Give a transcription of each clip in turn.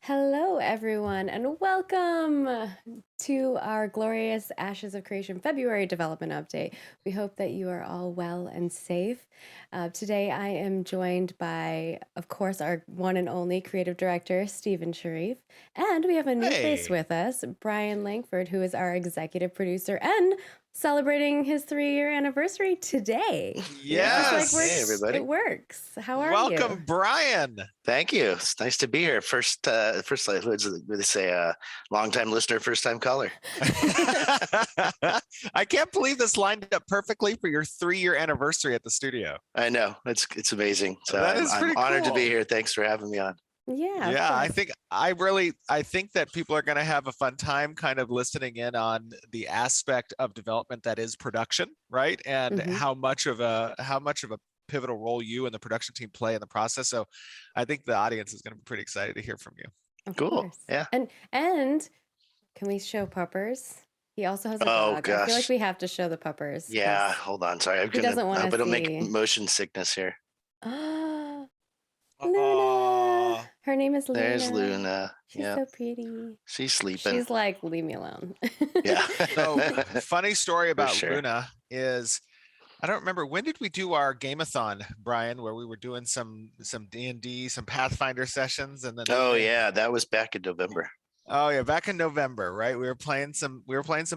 Hello, everyone, and welcome to our glorious Ashes of Creation February development update. We hope that you are all well and safe. Today, I am joined by, of course, our one and only creative director, Stephen Sharif, and we have a new face Hey. with us, Brian Langford, who is our executive producer and celebrating his 3-year anniversary today. Just Yeah. like Hey, Yes. it everybody. works. How are you? Welcome, Brian. Thank you. It's nice to be here. First, what do they say? Long time listener, first time caller. I can't believe this lined up perfectly for your 3-year anniversary at the studio. I know it's amazing. So That I'm is I'm pretty honored to be cool. here. Thanks for having me on. Yeah, of Yeah, course. I think that people are going to have a fun time kind of listening in on the aspect of development that is production, right? And Hmm. how much of a pivotal role you and the production team play in the process. So I think the audience is going to be pretty excited to hear from you. Of Cool. course. Yeah. And can we show Puppers? He also has a Oh dog. I feel like gosh. we have to show the Puppers Yeah. because Hold on. Sorry. I'm he gonna. doesn't I want hope to it'll make see. motion sickness here. Ah, Luna. Oh, Her name is There's Luna. Luna. She's Yeah. so pretty. She's sleeping. She's like, leave me alone. Yeah. so funny story For about sure. Luna is I don't remember when did we do our gameathon, Brian, where we were doing some D&D, some Pathfinder sessions, and then Oh Luna. yeah, that was back in November. Oh yeah, back in November, right? We were playing some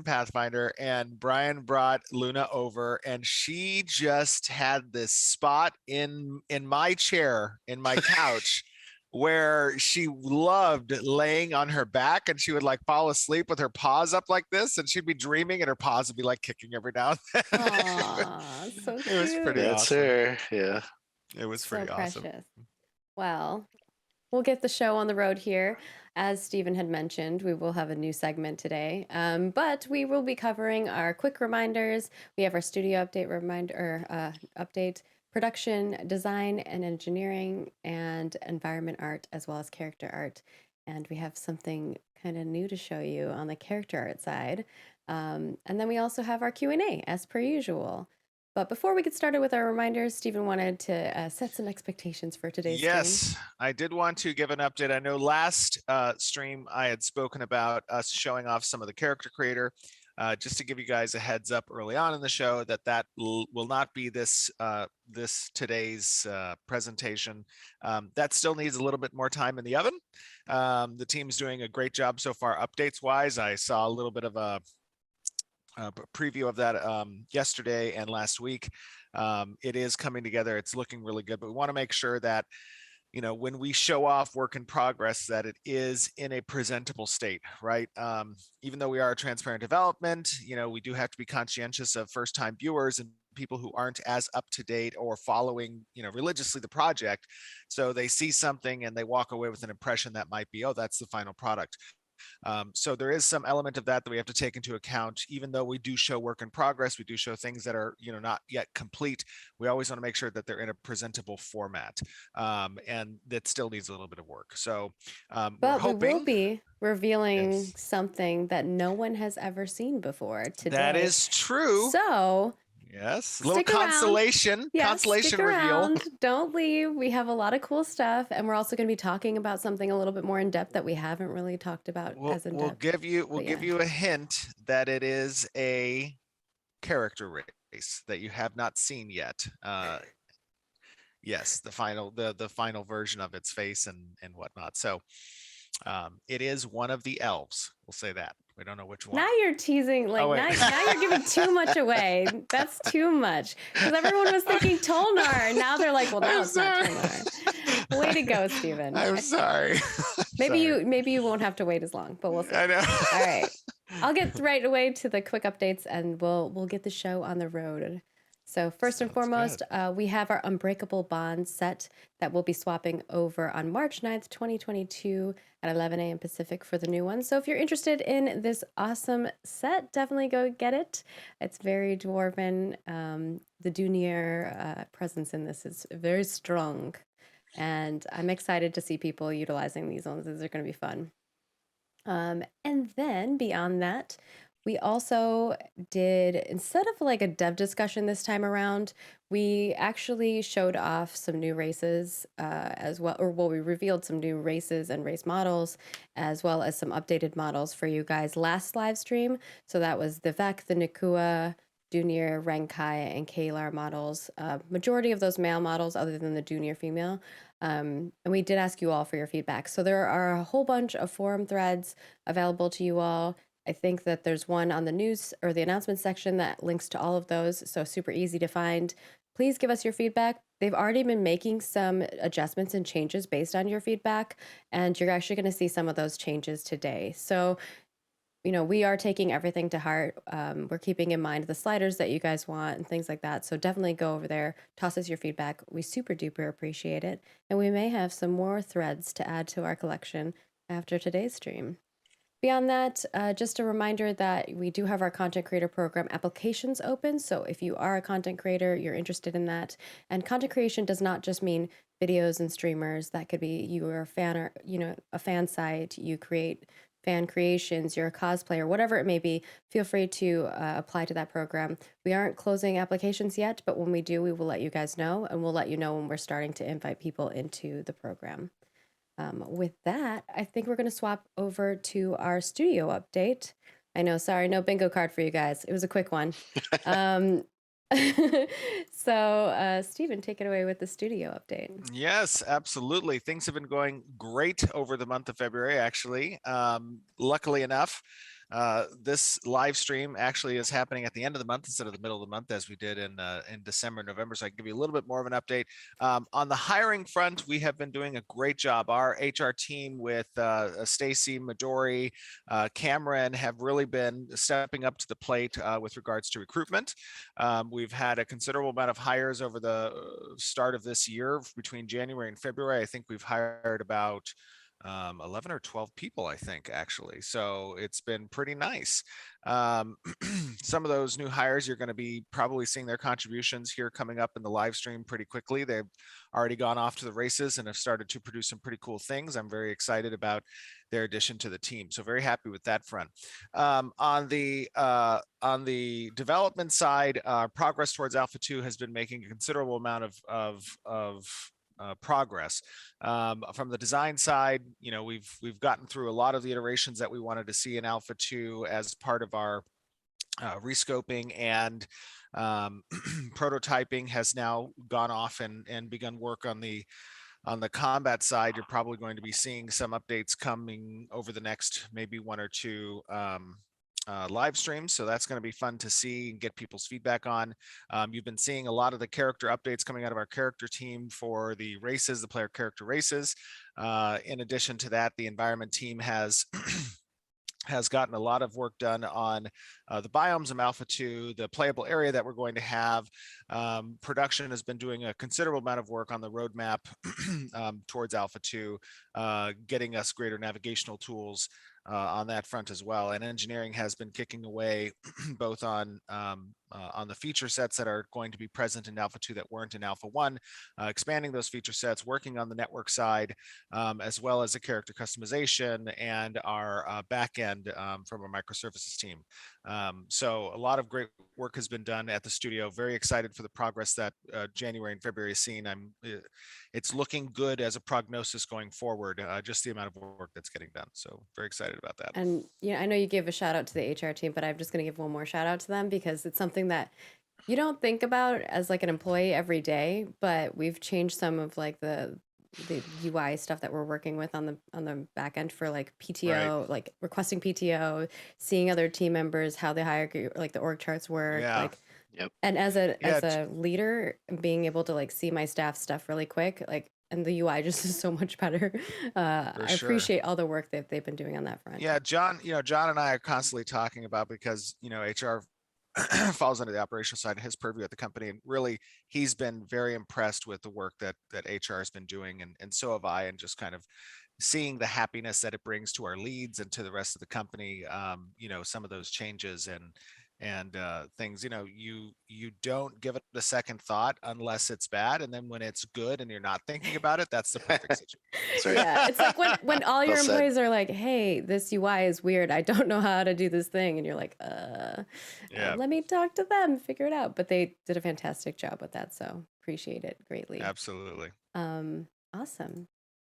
Pathfinder, and Brian brought Luna over, and she just had this spot in my chair, in my couch, where she loved laying on her back, and she would like fall asleep with her paws up like this, and she'd be dreaming, and her paws would be like kicking every now and then. Aw, so It was pretty cute. That's awesome. her. Yeah. It was So pretty awesome. precious. Well, we'll get the show on the road here. As Stephen had mentioned, we will have a new segment today, but we will be covering our quick reminders. We have our studio update reminder, update, production, design and engineering, and environment art, as well as character art. And we have something kind of new to show you on the character art side. And then we also have our Q&A, as per usual. But before we get started with our reminders, Stephen wanted to set some expectations for today's stream. Yes, I did want to give an update. I know last stream I had spoken about us showing off some of the character creator. Just to give you guys a heads up early on in the show that will not be this today's presentation. That still needs a little bit more time in the oven. The team's doing a great job so far updates wise. I saw a little bit of a preview of that yesterday and last week. It is coming together. It's looking really good, but we want to make sure that when we show off work in progress, that it is in a presentable state, right? Even though we are a transparent development, we do have to be conscientious of first-time viewers and people who aren't as up to date or following, religiously the project. So they see something and they walk away with an impression that might be, oh, that's the final product. So there is some element of that we have to take into account. Even though we do show work in progress, we do show things that are not yet complete. We always want to make sure that they're in a presentable format, and that still needs a little bit of work. So we're But we will hoping. be revealing Yes, something that no one has ever seen before that today. is true. So Yes, a little stick around. consolation Yes, stick consolation reveal. around. Don't leave. We have a lot of cool stuff. And we're also going to be talking about something a little bit more in depth that we haven't really talked about We'll as in we'll depth. give you we'll But give yeah. you a hint that it is a character race that you have not seen yet. Yes, the final version of its face and whatnot. So it is one of the elves. We'll say that. We don't know which one. Now you're teasing, like Oh wait. now you're giving too much away. That's too much. Because everyone was thinking Tolnar. Now they're like, well, now I'm it's not sorry. Tolnar. Way to go, Stephen. I'm sorry. Maybe you won't have to wait as long, but we'll see. I know. All right. I'll get right away to the quick updates and we'll get the show on the road. So first and Sounds foremost, good. we have our Unbreakable Bond set that we'll be swapping over on March 9th, 2022 at 11 a.m. Pacific for the new one. So if you're interested in this awesome set, definitely go get it. It's very dwarven. The Dunier presence in this is very strong. And I'm excited to see people utilizing these ones. These are going to be fun. And then beyond that, We also did, instead of like a dev discussion this time around, we actually showed off some new races as well, or well, we revealed some new races and race models, as well as some updated models for you guys last live stream. So that was the Vec, the Nakua, Junior, Renkai, and Kalar models. Majority of those male models, other than the junior female. And we did ask you all for your feedback. So there are a whole bunch of forum threads available to you all. I think that there's one on the news or the announcement section that links to all of those, so super easy to find. Please give us your feedback. They've already been making some adjustments and changes based on your feedback, and you're actually going to see some of those changes today. So, we are taking everything to heart. We're keeping in mind the sliders that you guys want and things like that. So definitely go over there, toss us your feedback. We super duper appreciate it. And we may have some more threads to add to our collection after today's stream. Beyond that, just a reminder that we do have our content creator program applications open. So if you are a content creator, you're interested in that. And content creation does not just mean videos and streamers. That could be you are a fan or, a fan site, you create fan creations, you're a cosplayer, whatever it may be, feel free to apply to that program. We aren't closing applications yet, but when we do, we will let you guys know, and we'll let you know when we're starting to invite people into the program. With that, I think we're going to swap over to our studio update. I know, sorry, no bingo card for you guys. It was a quick one. So, Stephen, take it away with the studio update. Yes, absolutely. Things have been going great over the month of February, actually. Luckily enough, this live stream actually is happening at the end of the month instead of the middle of the month, as we did in December, November. So I can give you a little bit more of an update. On the hiring front, we have been doing a great job. Our HR team with Stacy, Midori, Cameron have really been stepping up to the plate with regards to recruitment. We've had a considerable amount of hires over the start of this year. Between January and February, I think we've hired about 11 or 12 people, I think, actually. So it's been pretty nice. Some of those new hires, you're going to be probably seeing their contributions here coming up in the live stream pretty quickly. They've already gone off to the races and have started to produce some pretty cool things. I'm very excited about their addition to the team. So very happy with that front. On the development side, progress towards Alpha 2 has been making a considerable amount of progress. From the design side, we've gotten through a lot of the iterations that we wanted to see in Alpha 2 as part of our rescoping, and prototyping has now gone off and begun work on the combat side. You're probably going to be seeing some updates coming over the next maybe one or two live streams. So that's going to be fun to see and get people's feedback on. You've been seeing a lot of the character updates coming out of our character team for the races, the player character races. In addition to that, the environment team has has gotten a lot of work done on the biomes of Alpha 2, the playable area that we're going to have. Production has been doing a considerable amount of work on the roadmap towards Alpha 2, getting us greater navigational tools on that front as well. And engineering has been kicking away both on the feature sets that are going to be present in Alpha 2 that weren't in Alpha 1, expanding those feature sets, working on the network side, as well as the character customization and our back end from our microservices team. So a lot of great work has been done at the studio. Very excited for the progress that January and February has seen. It's looking good as a prognosis going forward, just the amount of work that's getting done. So very excited about that. And I know you gave a shout out to the HR team, but I'm just going to give one more shout out to them because it's something that you don't think about as like an employee every day, but we've changed some of like the UI stuff that we're working with on the back end for like PTO, Right. like requesting PTO, seeing other team members, how the hierarchy, like the org charts work, Yeah. like, Yep. and as Yeah, a leader, being able to like see my staff stuff really quick, like, and the UI just is so much better. I sure. appreciate all the work that they've been doing on that front. Yeah, John, John and I are constantly talking about, because HR falls under the operational side of his purview at the company, and really he's been very impressed with the work that HR has been doing, and so have I, and just kind of seeing the happiness that it brings to our leads and to the rest of the company. Some of those changes, and and things. You don't give it a second thought unless it's bad, and then when it's good and you're not thinking about it, that's the perfect situation. That's right. Yeah, it's like when all your Well said. employees are like, "Hey, this UI is weird. I don't know how to do this thing," and you're like, Yeah, let me talk to them, figure it out." But they did a fantastic job with that, so appreciate it greatly. absolutely. Awesome.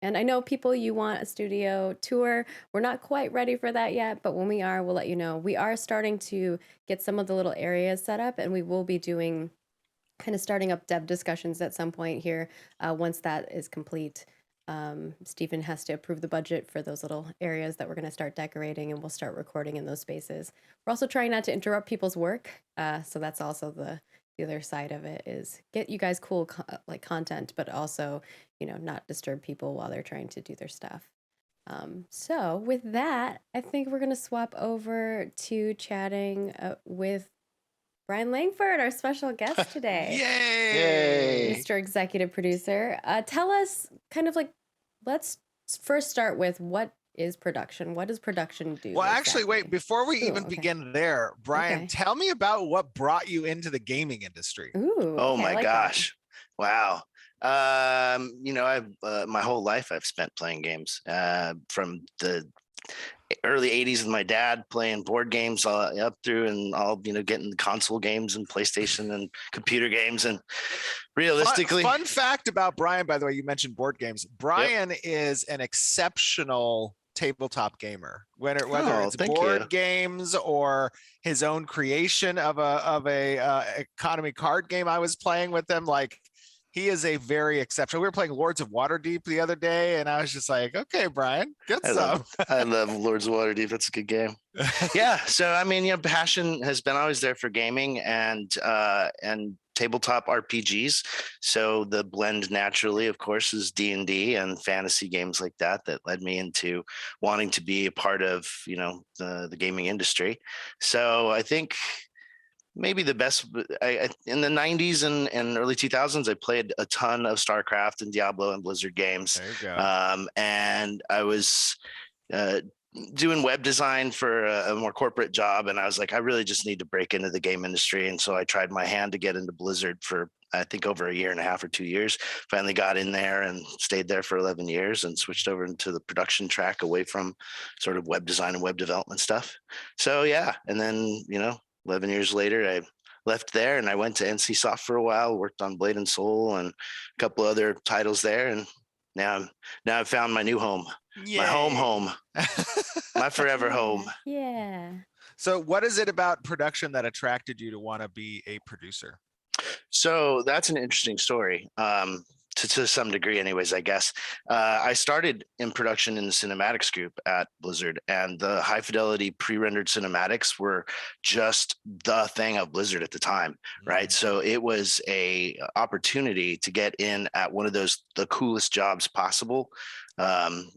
And I know people, you want a studio tour. We're not quite ready for that yet, but when we are, we'll let you know. We are starting to get some of the little areas set up, and we will be doing kind of starting up dev discussions at some point here. Once that is complete, Stephen has to approve the budget for those little areas that we're going to start decorating, and we'll start recording in those spaces. We're also trying not to interrupt people's work, so that's also the other side of it, is get you guys cool like content, but also not disturb people while they're trying to do their stuff. So with that, I think we're going to swap over to chatting with Brian Langford, our special guest today. Yay! Mr. Executive Producer. Tell us kind of like, let's first start with, what is production? What does production do? Well, actually, wait, exactly? before we Ooh, even okay. begin there, Brian, Okay. tell me about what brought you into the gaming industry. Ooh, Oh okay, I my like gosh. Wow. I've my whole life I've spent playing games, from the early 80s with my dad playing board games up through and all, getting console games and PlayStation and computer games. And realistically, Fun fact about Brian, by the way, you mentioned board games. Brian is an exceptional tabletop gamer, whether Oh, it's thank board you. games or his own creation of a economy card game I was playing with him. Like, he is a very exceptional. We were playing Lords of Waterdeep the other day, and I was just like, okay, Brian, good stuff. I love Lords of Waterdeep. That's a good game. Yeah. So passion has been always there for gaming and tabletop RPGs. So the blend naturally, of course, is D&D and fantasy games like that led me into wanting to be a part of, the gaming industry. So I think maybe the best, in the 90s and early 2000s, I played a ton of StarCraft and Diablo and Blizzard games. There you go. And I was doing web design for a more corporate job, and I was like, I really just need to break into the game industry. And so I tried my hand to get into Blizzard for, I think, over a year and a half or 2 years. Finally got in there and stayed there for 11 years and switched over into the production track, away from sort of web design and web development stuff. So yeah, and then 11 years later, I left there and I went to NC Soft for a while, worked on Blade and Soul and a couple other titles there, and now I've found my new home. Yay. My home, my forever home. Yeah. So what is it about production that attracted you to want to be a producer? So that's an interesting story. To some degree anyways, I guess. I started in production in the cinematics group at Blizzard, and the high fidelity pre-rendered cinematics were just the thing of Blizzard at the time, right? So it was a opportunity to get in at one of the coolest jobs possible. And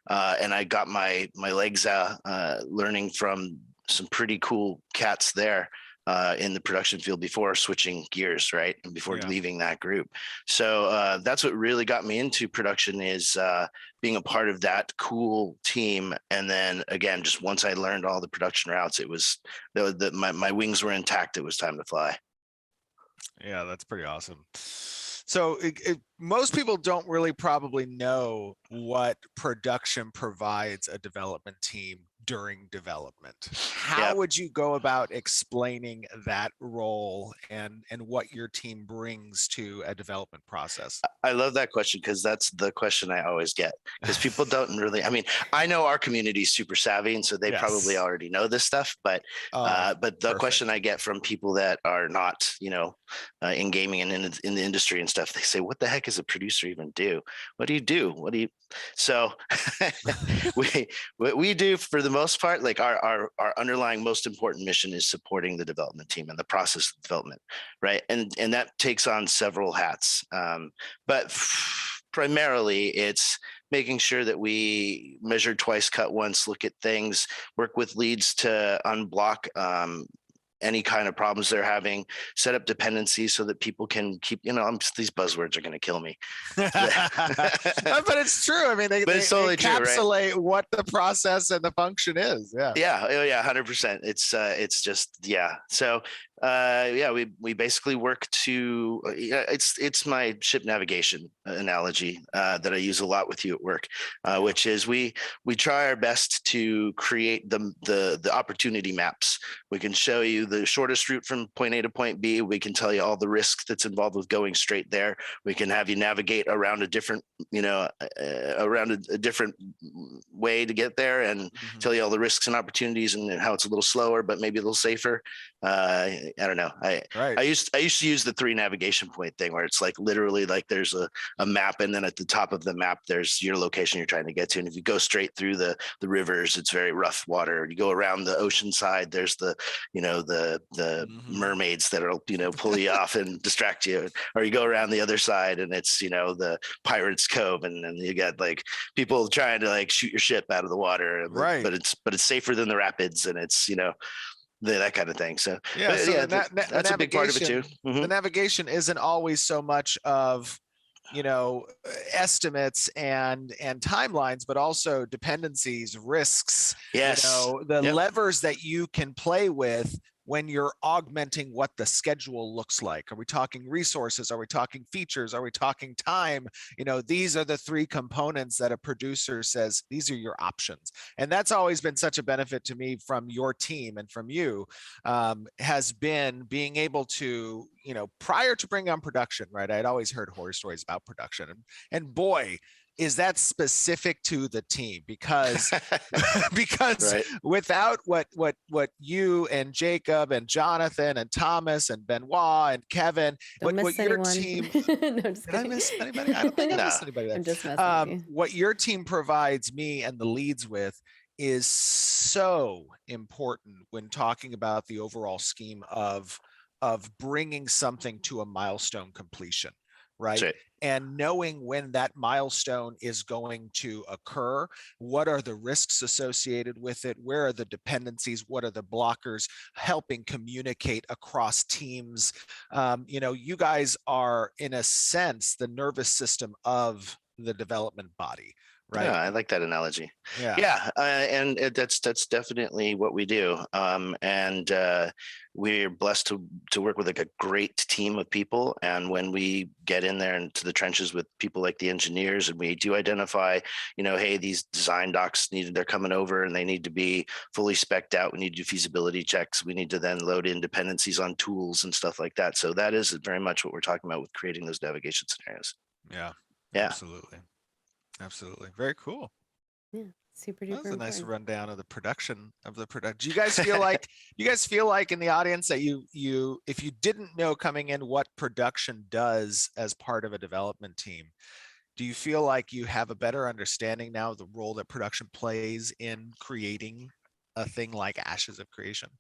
I got my legs learning from some pretty cool cats there in the production field before switching gears, right? And before leaving that group. So that's what really got me into production, is being a part of that cool team. And then again, just once I learned all the production routes, it was my wings were intact. It was time to fly. Yeah, that's pretty awesome. So most people don't really probably know what production provides a development team during development. How would you go about explaining that role and what your team brings to a development process? I love that question, because that's the question I always get, because people don't really, I know our community is super savvy, and so they probably already know this stuff, but the question I get from people that are not, in gaming and in the industry and stuff, they say, what the heck does a producer even do? What do you do? So what we do, for the most part, like our underlying most important mission is supporting the development team and the process of development, right? And that takes on several hats. But primarily it's making sure that we measure twice, cut once, look at things, work with leads to unblock any kind of problems they're having, set up dependencies so that people can keep, these buzzwords are going to kill me. But it's true. I mean, they But it's totally true, right? encapsulate what the process and the function is. Yeah. Yeah. Oh, yeah. 100%. It's just, yeah. So, we basically work to, it's my ship navigation analogy that I use a lot with you at work, which is we try our best to create the opportunity maps. We can show you the shortest route from point A to point B. We can tell you all the risk that's involved with going straight there. We can have you navigate around a different, around a different way to get there, and tell you all the risks and opportunities and how it's a little slower, but maybe a little safer. I don't know. I used to use the 3 navigation point thing, where it's like literally like there's a map, and then at the top of the map there's your location you're trying to get to. And if you go straight through the rivers, it's very rough water. You go around the ocean side, there's the mermaids that'll pull you off and distract you. Or you go around the other side and it's the Pirates Cove, and then you got like people trying to like shoot your ship out of the water. Right. But it's safer than the rapids, and it's that kind of thing. So yeah, so that's a big part of it too. The navigation isn't always so much of estimates and timelines, but also dependencies, risks. Yes. The levers that you can play with when you're augmenting what the schedule looks like. Are we talking resources? Are we talking features? Are we talking time? These are the 3 components that a producer says, these are your options. And that's always been such a benefit to me from your team and from you, has been being able to, prior to bringing on production, right? I'd always heard horror stories about production, and boy, is that specific to the team, because Right. without what you and Jacob and Jonathan and Thomas and Benoit and Kevin, Don't what miss your anyone. team, No, just did I kidding. miss anybody? I don't think I No. missed anybody there. I'm just messing with you. What your team provides me and the leads with is so important when talking about the overall scheme of bringing something to a milestone completion, right? Right. And knowing when that milestone is going to occur, what are the risks associated with it, where are the dependencies, what are the blockers, helping communicate across teams. You guys are, in a sense, the nervous system of the development body, right? Yeah, I like that analogy. Yeah. And that's definitely what we do. And we're blessed to work with like a great team of people. And when we get in there into the trenches with people like the engineers, and we do identify, hey, these design docs they're coming over and they need to be fully spec'd out. We need to do feasibility checks. We need to then load in dependencies on tools and stuff like that. So that is very much what we're talking about with creating those navigation scenarios. Yeah. Absolutely. Very cool. Yeah, super duper That was a nice important. rundown of the production. Do you guys feel like in the audience that you if you didn't know coming in what production does as part of a development team, do you feel like you have a better understanding now of the role that production plays in creating a thing like Ashes of Creation?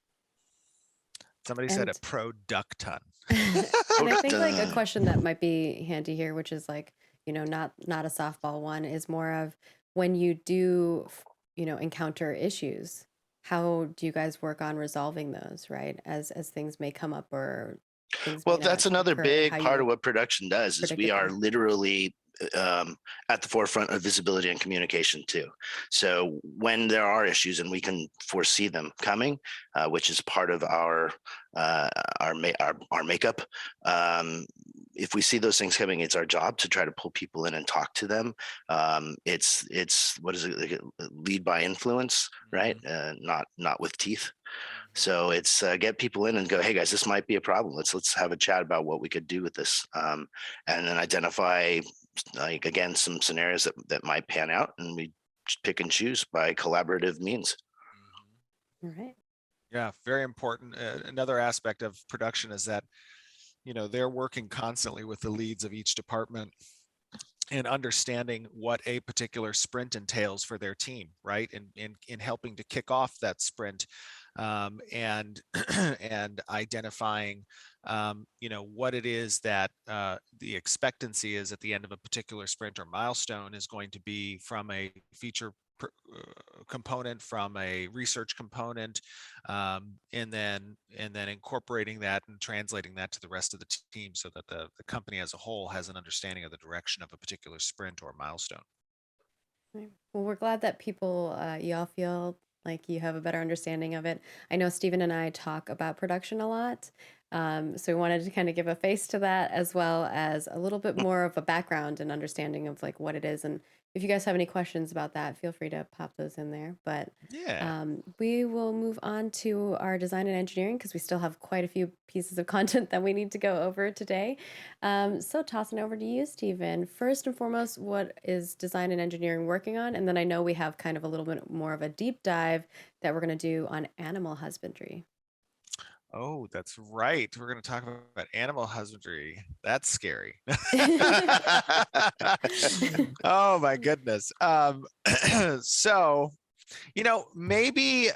Somebody said a product-ton. And I think like a question that might be handy here, which is like, not a softball one, is more of when you do, encounter issues, how do you guys work on resolving those, right? As things may come up or things. Well, may that's not another occur, big how part you of what production does is predict we are them. literally at the forefront of visibility and communication too. So when there are issues and we can foresee them coming, which is part of our makeup, if we see those things coming, it's our job to try to pull people in and talk to them. It's what is it? Like, lead by influence, right? Not with teeth. So it's get people in and go, hey guys, this might be a problem. Let's have a chat about what we could do with this, and then identify, like, again, some scenarios that might pan out, and we just pick and choose by collaborative means. All right. Yeah, very important. Another aspect of production is that they're working constantly with the leads of each department and understanding what a particular sprint entails for their team, right? And in helping to kick off that sprint, and and identifying what it is that the expectancy is at the end of a particular sprint or milestone is going to be from a feature component from a research component, and then incorporating that and translating that to the rest of the team so that the company as a whole has an understanding of the direction of a particular sprint or milestone. Right. Well, we're glad that people, y'all feel like you have a better understanding of it. I know Stephen and I talk about production a lot. So we wanted to kind of give a face to that as well as a little bit more of a background and understanding of like what it is. And if you guys have any questions about that, feel free to pop those in there. But Yeah. we will move on to our design and engineering because we still have quite a few pieces of content that we need to go over today. So tossing over to you, Stephen. First and foremost, what is design and engineering working on? And then I know we have kind of a little bit more of a deep dive that we're going to do on animal husbandry. Oh, that's right. We're going to talk about animal husbandry. That's scary. Oh my goodness. So, maybe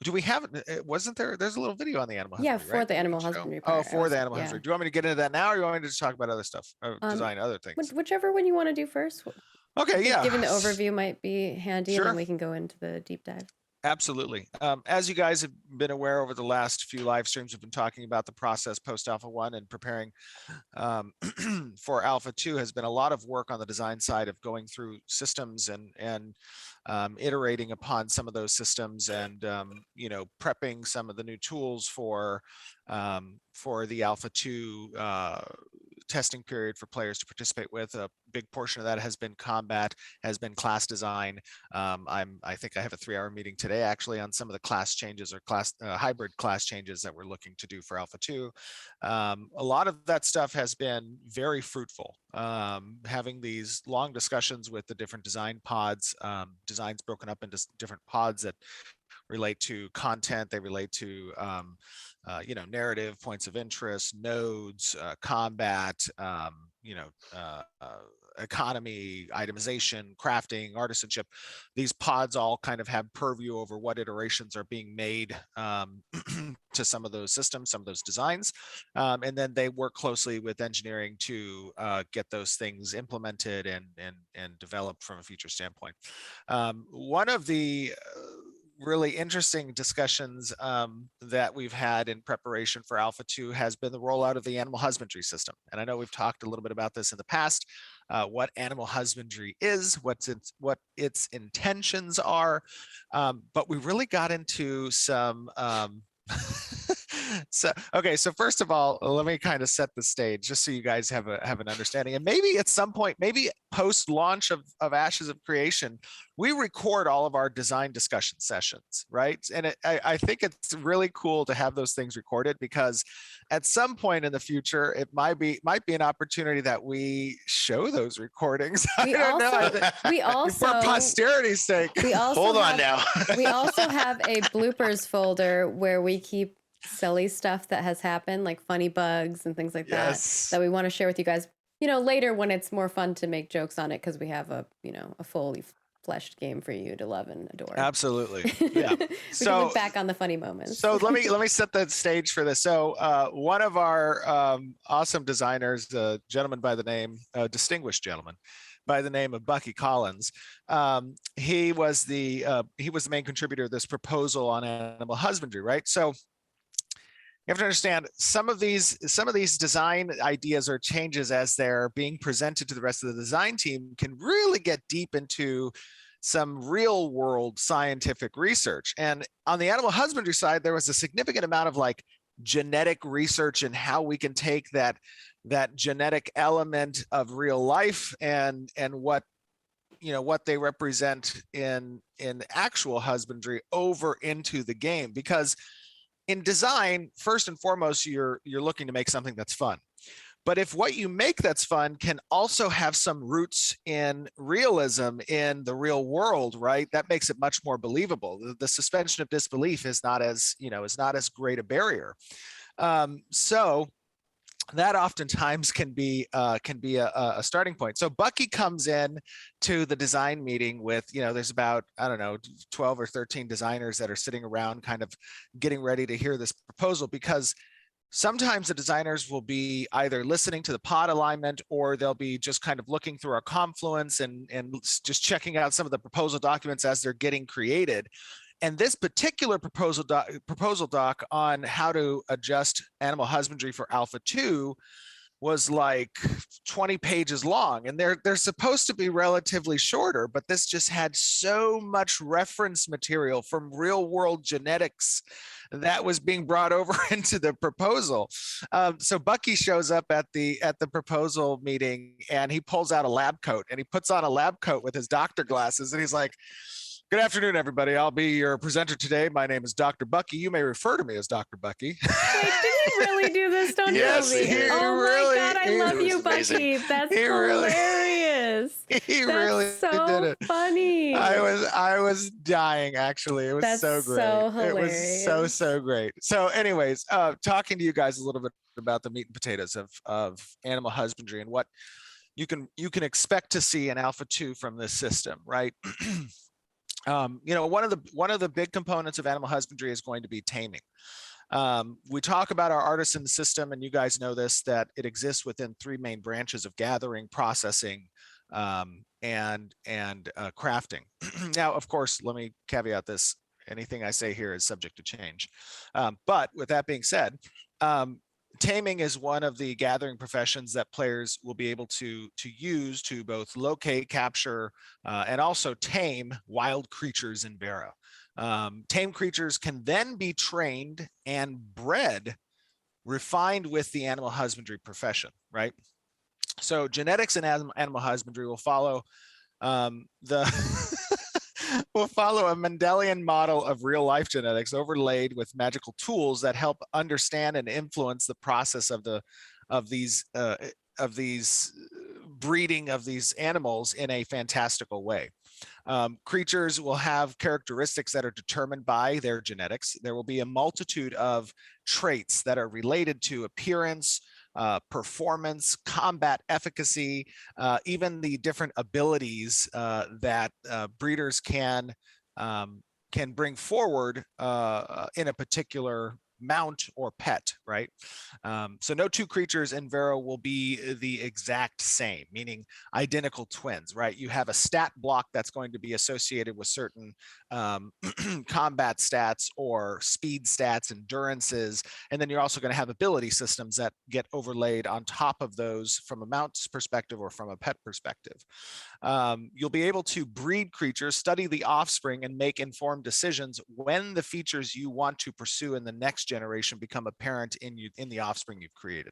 do we have wasn't there's a little video on the animal Yeah, husbandry, for right? the that we animal can show? husbandry Oh, part. for the animal Yeah. husbandry. Do you want me to get into that now, or you want me to just talk about other stuff, design other things? Whichever one you want to do first. I Okay, think yeah. giving the overview might be handy, and Sure. then we can go into the deep dive. Absolutely. As you guys have been aware over the last few live streams, we've been talking about the process post Alpha 1 and preparing for Alpha 2 has been a lot of work on the design side of going through systems and iterating upon some of those systems and prepping some of the new tools for the Alpha 2 testing period for players to participate with. A big portion of that has been combat, has been class design. I think I have a 3-hour meeting today actually on some of the class changes or class hybrid class changes that we're looking to do for Alpha 2. A lot of that stuff has been very fruitful. Having these long discussions with the different design pods, designs broken up into different pods that relate to content, they relate to narrative, points of interest, nodes, combat, economy, itemization, crafting, artisanship. These pods all kind of have purview over what iterations are being made to some of those systems, some of those designs. And then they work closely with engineering to get those things implemented and developed from a feature standpoint. One of the really interesting discussions that we've had in preparation for Alpha 2 has been the rollout of the animal husbandry system. And I know we've talked a little bit about this in the past, what animal husbandry is, what its intentions are, but we really got into some so first of all, let me kind of set the stage just so you guys have an understanding, and maybe at some point, maybe post launch of Ashes of Creation, we record all of our design discussion sessions, right? And I think it's really cool to have those things recorded, because at some point in the future, it might be an opportunity that we show those recordings. We also for posterity's sake. Hold on now. We also have a bloopers folder where we keep silly stuff that has happened, like funny bugs and things like Yes. that we want to share with you guys, later when it's more fun to make jokes on it, because we have a fully fleshed game for you to love and adore. Absolutely. Yeah. We can look back on the funny moments. So let me set the stage for this. So one of our awesome designers, a distinguished gentleman by the name of Bucky Collins, he was the main contributor of this proposal on animal husbandry, right? So you have to understand some of these design ideas or changes as they're being presented to the rest of the design team can really get deep into some real world scientific research. And on the animal husbandry side, there was a significant amount of like genetic research and how we can take that genetic element of real life and what they represent in actual husbandry over into the game. Because in design, first and foremost, you're looking to make something that's fun. But if what you make that's fun can also have some roots in realism in the real world, right? That makes it much more believable. The suspension of disbelief is not as great a barrier. So that oftentimes can be a starting point. So Bucky comes in to the design meeting with, there's about, 12 or 13 designers that are sitting around kind of getting ready to hear this proposal, because sometimes the designers will be either listening to the pod alignment, or they'll be just kind of looking through our Confluence and just checking out some of the proposal documents as they're getting created. And this particular proposal doc on how to adjust animal husbandry for Alpha 2 was like 20 pages long, and they're supposed to be relatively shorter, but this just had so much reference material from real world genetics that was being brought over into the proposal. So Bucky shows up at the proposal meeting, and he pulls out a lab coat, and he puts on a lab coat with his doctor glasses, and he's like, "Good afternoon, everybody. I'll be your presenter today. My name is Dr. Bucky. You may refer to me as Dr. Bucky." Wait, did he really do this? Don't Yes, tell me. he Oh really- my God, I he love was you, amazing. Bucky. That's He really- hilarious. He That's really so did it. funny. I was dying, actually. It was That's so great. so It was hilarious. so great. So anyways, talking to you guys a little bit about the meat and potatoes of animal husbandry and what you can expect to see in Alpha 2 from this system, right? One of the big components of animal husbandry is going to be taming. We talk about our artisan system, and you guys know this, that it exists within three main branches of gathering, processing, and crafting. Now, of course, let me caveat this. Anything I say here is subject to change. But with that being said, taming is one of the gathering professions that players will be able to use to both locate, capture, and also tame wild creatures in Vera. Tame creatures can then be trained and bred, refined with the animal husbandry profession, right? So genetics in animal husbandry will follow will follow a Mendelian model of real life genetics overlaid with magical tools that help understand and influence the process of these breeding of these animals in a fantastical way. Creatures will have characteristics that are determined by their genetics. There will be a multitude of traits that are related to appearance, performance, combat efficacy, even the different abilities that breeders can bring forward in a particular mount or pet, right? So no two creatures in Vera will be the exact same, meaning identical twins, right? You have a stat block that's going to be associated with certain combat stats or speed stats, endurances, and then you're also going to have ability systems that get overlaid on top of those from a mount's perspective or from a pet perspective. You'll be able to breed creatures, study the offspring, and make informed decisions when the features you want to pursue in the next generation become apparent in the offspring you've created.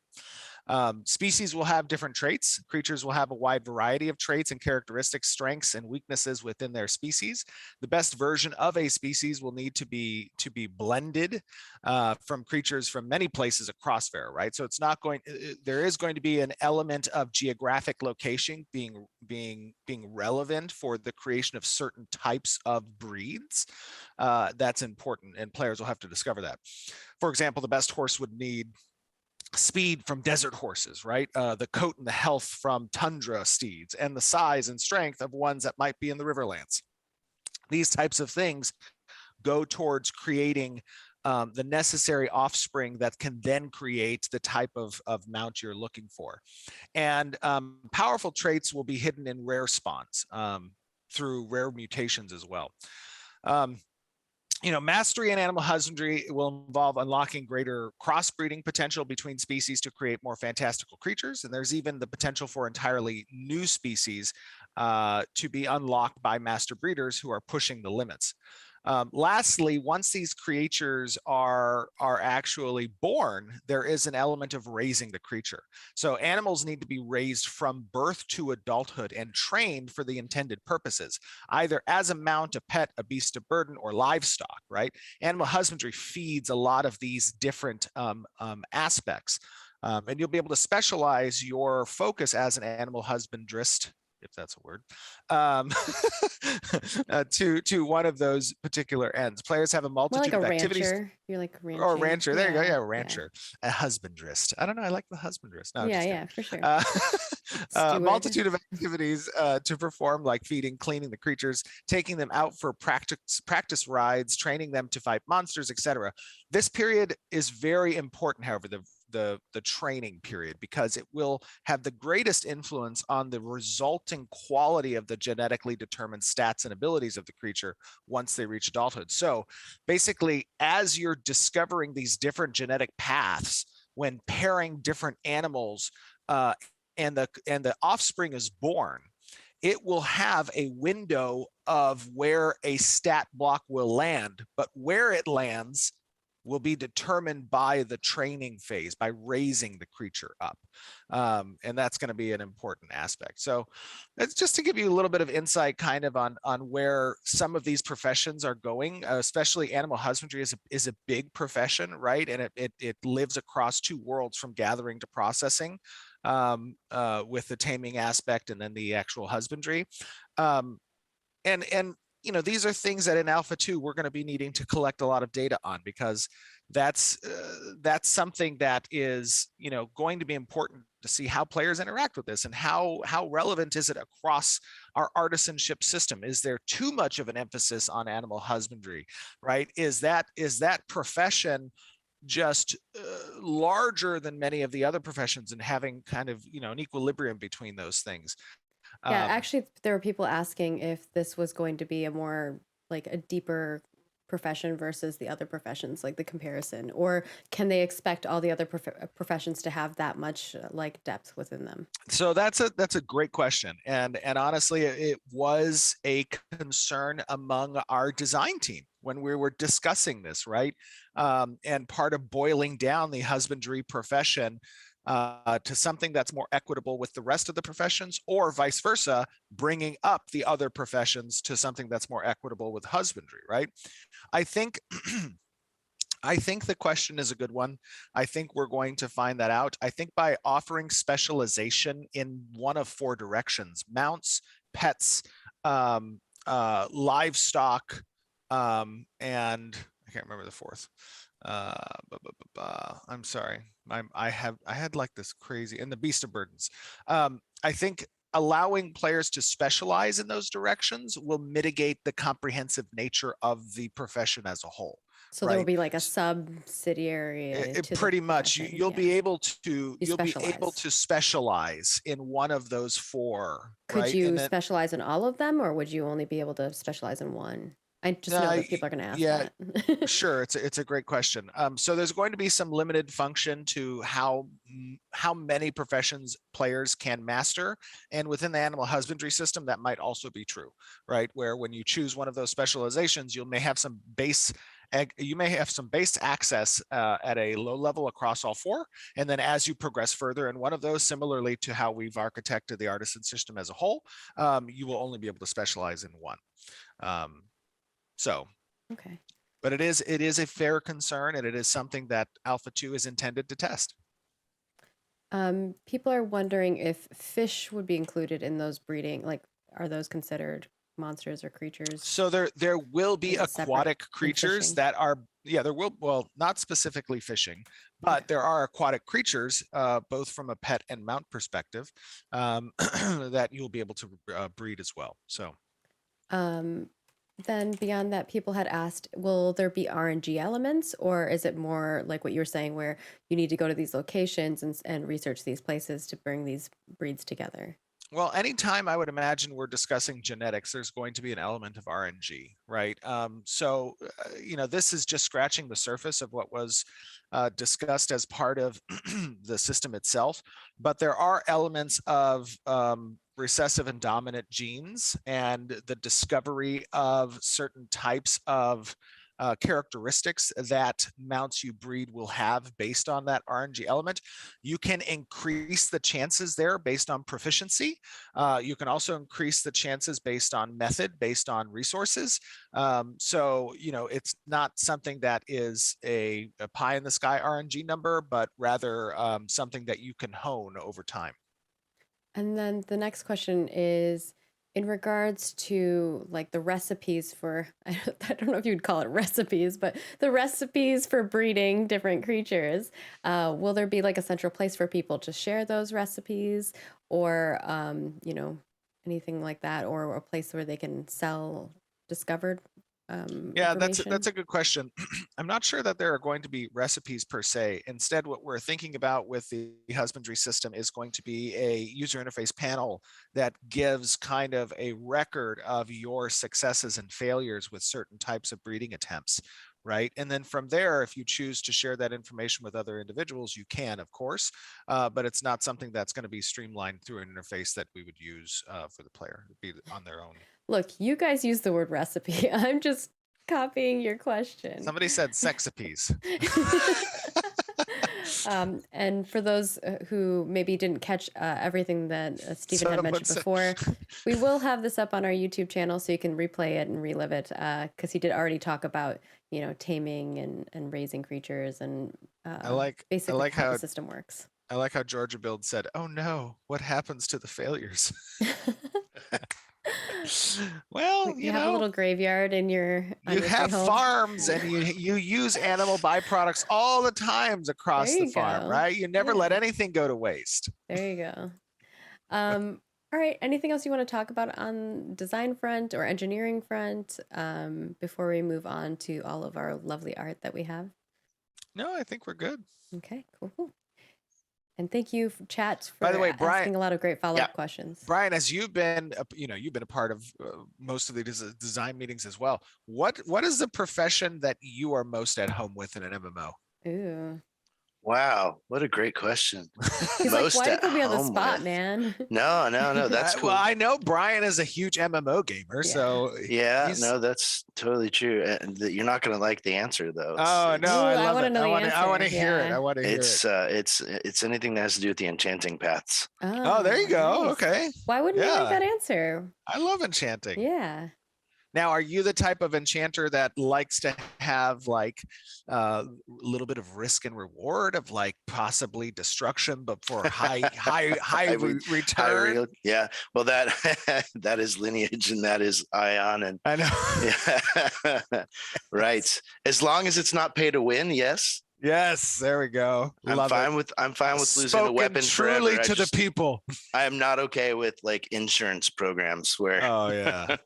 Species will have different traits. Creatures will have a wide variety of traits and characteristics, strengths, and weaknesses within their species. The best version of a species will need to be blended from creatures from many places across Vera, right? So it's not going. There is going to be an element of geographic location being relevant for the creation of certain types of breeds. That's important, and players will have to discover that. For example, the best horse would need speed from desert horses, right? The coat and the health from tundra steeds, and the size and strength of ones that might be in the riverlands. These types of things go towards creating the necessary offspring that can then create the type of mount you're looking for. And powerful traits will be hidden in rare spawns through rare mutations as well. Mastery in animal husbandry will involve unlocking greater crossbreeding potential between species to create more fantastical creatures. And there's even the potential for entirely new species to be unlocked by master breeders who are pushing the limits. Lastly, once these creatures are actually born, there is an element of raising the creature. So animals need to be raised from birth to adulthood and trained for the intended purposes, either as a mount, a pet, a beast of burden, or livestock, right? Animal husbandry feeds a lot of these different aspects. And you'll be able to specialize your focus as an animal husbandrist, if that's a word, to one of those particular ends. Players have a More multitude like a of activities. rancher. You're like ranching. Or a rancher. There you go. Yeah, a Yeah. rancher. A husbandrist. I don't know. I like the husbandrist. No, Yeah, just yeah, for sure. Steward. multitude of activities to perform, like feeding, cleaning the creatures, taking them out for practice rides, training them to fight monsters, etc. This period is very important, however, the training period, because it will have the greatest influence on the resulting quality of the genetically determined stats and abilities of the creature once they reach adulthood. So basically, as you're discovering these different genetic paths when pairing different animals, and the offspring is born, it will have a window of where a stat block will land, but where it lands will be determined by the training phase, by raising the creature up. And that's going to be an important aspect. So it's just to give you a little bit of insight kind of on where some of these professions are going, especially animal husbandry is a big profession, right? And it lives across two worlds, from gathering to processing, with the taming aspect and then the actual husbandry. And these are things that in Alpha 2 we're going to be needing to collect a lot of data on, because that's something that is going to be important to see how players interact with this, and how relevant is it across our artisanship system. Is there too much of an emphasis on animal husbandry, right? Is that profession just larger than many of the other professions, and having kind of an equilibrium between those things? Yeah, actually, there were people asking if this was going to be a more like a deeper profession versus the other professions, like the comparison, or can they expect all the other professions to have that much like depth within them? So that's a great question, and honestly, it was a concern among our design team when we were discussing this, right? And part of boiling down the husbandry profession to something that's more equitable with the rest of the professions, or vice versa, bringing up the other professions to something that's more equitable with husbandry, right? I think I think the question is a good one. I think we're going to find that out. I think by offering specialization in one of four directions: mounts, pets, livestock, and I can't remember the fourth. I'm sorry. I had like this crazy, and the beast of burdens. I think allowing players to specialize in those directions will mitigate the comprehensive nature of the profession as a whole. So there will Right. be like a subsidiary to the Pretty much, profession. you'll Yeah. be able to specialize. specialize in one of those four, Could right? you And then specialize in all of them, or would you only be able to specialize in one? I just know that people are going to ask yeah, that. sure. It's a great question. So there's going to be some limited function to how many professions players can master, and within the animal husbandry system, that might also be true, right? Where when you choose one of those specializations, you may have some base access at a low level across all four, and then as you progress further in one of those, similarly to how we've architected the artisan system as a whole, you will only be able to specialize in one. So. Okay. But it is a fair concern, and it is something that Alpha 2 is intended to test. People are wondering if fish would be included in those breeding. Like, are those considered monsters or creatures? So there will be Is it separate aquatic in creatures fishing? that are, yeah, there will, well, not specifically fishing, but Okay. there are aquatic creatures, both from a pet and mount perspective, that you'll be able to breed as well. So. Then beyond that, people had asked, will there be RNG elements, or is it more like what you were saying, where you need to go to these locations and research these places to bring these breeds together? Well, anytime I would imagine we're discussing genetics, there's going to be an element of RNG, right? So, this is just scratching the surface of what was discussed as part of the system itself. But there are elements of recessive and dominant genes, and the discovery of certain types of characteristics that mounts you breed will have based on that RNG element. You can increase the chances there based on proficiency. You can also increase the chances based on method, based on resources. So, it's not something that is a pie in the sky RNG number, but rather something that you can hone over time. And then the next question is, In regards to like the recipes for, I don't know if you'd call it recipes, but the recipes for breeding different creatures, will there be like a central place for people to share those recipes, or anything like that, or a place where they can sell discovered Yeah, information? that's a good question. I'm not sure that there are going to be recipes per se. Instead, what we're thinking about with the husbandry system is going to be a user interface panel that gives kind of a record of your successes and failures with certain types of breeding attempts, right? And then from there, if you choose to share that information with other individuals, you can, of course, but it's not something that's going to be streamlined through an interface that we would use for the player. It'd be on their own. Look, you guys use the word recipe. I'm just copying your question. Somebody said sexapies. And for those who maybe didn't catch everything that Stephen had mentioned before, we will have this up on our YouTube channel so you can replay it and relive it, because he did already talk about, taming and raising creatures and basically how the system works. I like how Georgia Build said, "Oh no, what happens to the failures?" Well, you have a little graveyard in your. You have farms and you use animal byproducts all the times across the farm, right? You never let anything go to waste. There you go. All right. Anything else you want to talk about on design front or engineering front before we move on to all of our lovely art that we have? No, I think we're good. Okay, cool. And thank you, chat, for By the way, Brian, asking a lot of great follow-up questions. Brian, as you've been, you've been a part of most of the design meetings as well. What is the profession that you are most at home with in an MMO? Ooh. Wow, what a great question. He's like, why did you put me on the spot, man? No, that's cool. Well, I know Brian is a huge MMO gamer, so yeah, no, that's totally true. And you're not going to like the answer though. Oh no, I love it. I want to hear it. I want to hear it. It's anything that has to do with the enchanting paths. Oh, there you go. Nice. Okay. Why wouldn't you like that answer? I love enchanting. Yeah. Now, are you the type of enchanter that likes to have like a little bit of risk and reward of like possibly destruction, but for high return? Yeah. Well, that is lineage and that is Ion, and I know. Yeah. Right. As long as it's not pay to win, yes. Yes, there we go. I'm fine with losing a weapon truly forever. To the people. I am not okay with like insurance programs where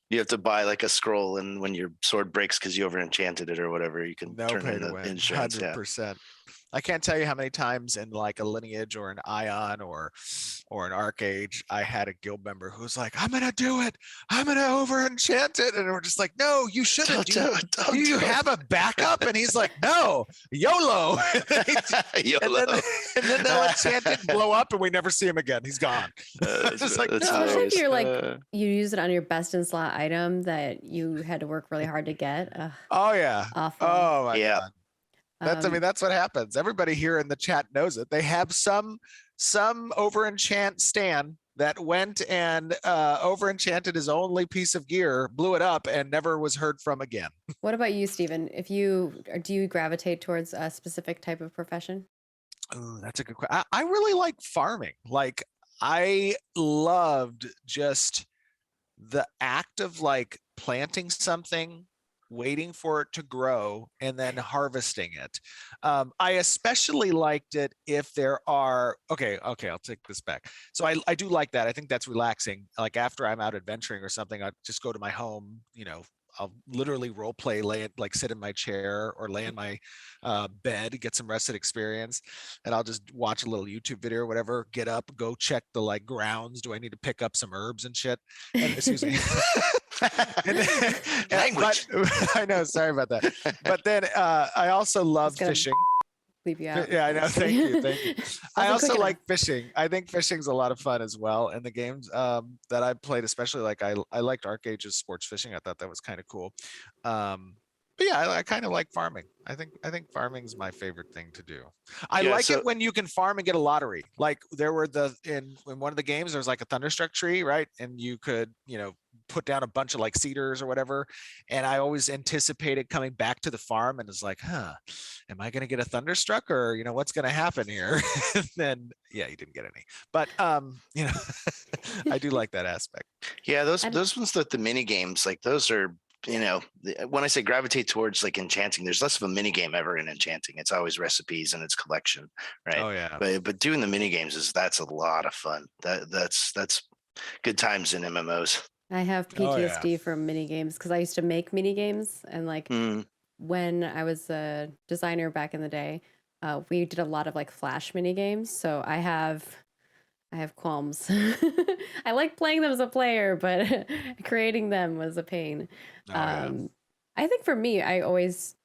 you have to buy like a scroll, and when your sword breaks because you over enchanted it or whatever, you can turn in the insurance. 100%. I can't tell you how many times in like a lineage or an Ion or an Archage, I had a guild member who's like, I'm gonna do it. I'm gonna over enchant it. And we're just like, no, you shouldn't. Do you have a backup? And he's like, no, YOLO. YOLO. And then they'll enchant it and blow up and we never see him again. He's gone. Just like, especially if you're like, you use it on your best in slot item that you had to work really hard to get. Oh yeah. Awful. Oh my God. That's what happens. Everybody here in the chat knows it. They have some over enchant Stan that went and over enchanted his only piece of gear, blew it up, and never was heard from again. What about you, Stephen? Do you gravitate towards a specific type of profession? Oh, that's a good question. I really like farming. Like I loved just the act of like planting something, waiting for it to grow, and then harvesting it. I especially liked it if there are, okay, I'll take this back. So I do like that. I think that's relaxing. Like after I'm out adventuring or something, I just go to my home, I'll literally role play, sit in my chair or lay in my bed, get some rested experience, and I'll just watch a little YouTube video or whatever, get up, go check the like grounds. Do I need to pick up some herbs and shit? And, excuse me. Language. I know, sorry about that. But then I also love fishing. You out. Yeah, I know. Thank you. I also like fishing. I think fishing's a lot of fun as well. In the games that I played, especially like I liked Archage's sports fishing. I thought that was kind of cool. But yeah, I kind of like farming. I think farming's my favorite thing to do. I like it when you can farm and get a lottery. Like there were in one of the games, there was like a thunderstruck tree, right? And you could, put down a bunch of like cedars or whatever. And I always anticipated coming back to the farm and was like, am I going to get a thunderstruck, or, what's going to happen here? And then, yeah, you didn't get any, but, I do like that aspect. Yeah, those And- those ones that the mini games, like those are, when I say gravitate towards like enchanting, there's less of a mini game ever in enchanting. It's always recipes and it's collection, right? Oh yeah. But doing the mini games that's a lot of fun. That's good times in MMOs. I have Oh, yeah. PTSD from mini games because I used to make mini games, and like when I was a designer back in the day, we did a lot of like Flash mini games. So I have qualms. I like playing them as a player, but creating them was a pain. Oh, yeah. I think for me, I always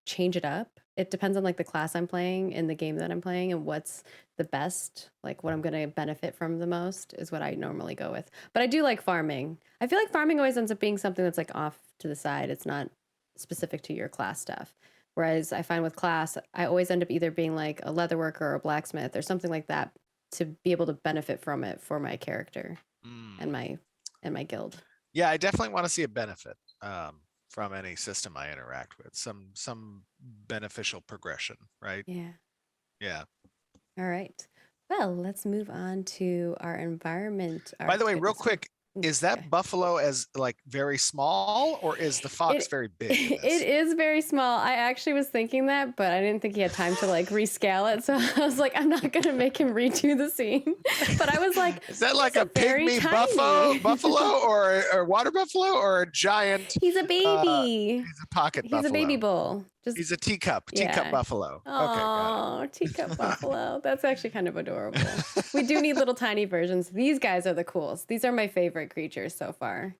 change it up. It depends on like the class I'm playing in the game that I'm playing and what's the best, like what I'm going to benefit from the most is what I normally go with. But I do like farming. I feel like farming always ends up being something that's like off to the side. It's not specific to your class stuff. Whereas I find with class, I always end up either being like a leather worker or a blacksmith or something like that to be able to benefit from it for my character and my guild. Yeah, I definitely want to see a benefit from any system I interact with. Some beneficial progression, right? Yeah. Yeah. All right. Well, let's move on to our environment. By the way, real archetypes. quick, is that Okay. buffalo as like very small, or is the fox It- very big in It this? is very small. I actually was thinking that, but I didn't think he had time to like rescale it. So I was like, I'm not gonna make him redo the scene. But I was like, Is that like he's a very pygmy tiny. buffalo or a water buffalo or a giant? He's a baby. He's a pocket He's buffalo. a baby bull. Just He's a teacup yeah. buffalo. Okay, got Oh, teacup buffalo. That's actually kind of adorable. We do need little tiny versions. These guys are the coolest. These are my favorite creatures so far.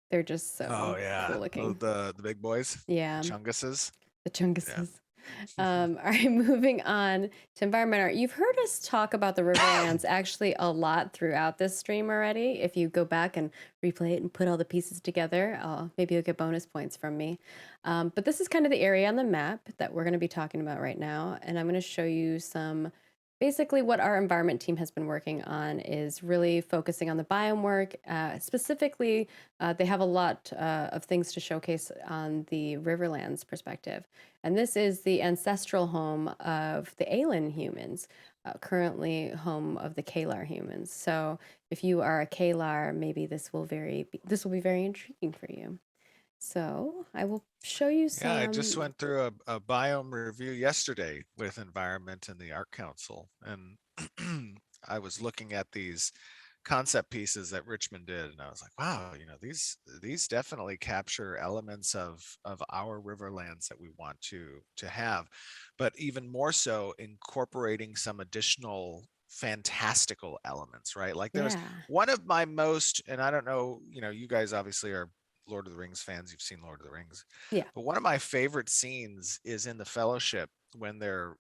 They're just so Oh yeah, cool looking. the big boys, Yeah, chunguses. the chunguses. All right, moving on to environment art. You've heard us talk about the Riverlands actually a lot throughout this stream already. If you go back and replay it and put all the pieces together, maybe you'll get bonus points from me. But this is kind of the area on the map that we're going to be talking about right now. And I'm going to show you basically what our environment team has been working on is really focusing on the biome work. Specifically, they have a lot of things to showcase on the Riverlands perspective. And this is the ancestral home of the Aelin humans, currently home of the Kalar humans. So if you are a Kalar, maybe this will be very intriguing for you. So I will show you some. Yeah, I just went through a biome review yesterday with Environment and the Art Council, and I was looking at these concept pieces that Richmond did, and I was like, wow, these definitely capture elements of our Riverlands that we want to have, but even more so incorporating some additional fantastical elements, right? Like there's one of my most, and I don't know, you guys obviously are Lord of the Rings fans, you've seen Lord of the Rings. Yeah. But one of my favorite scenes is in the Fellowship when they're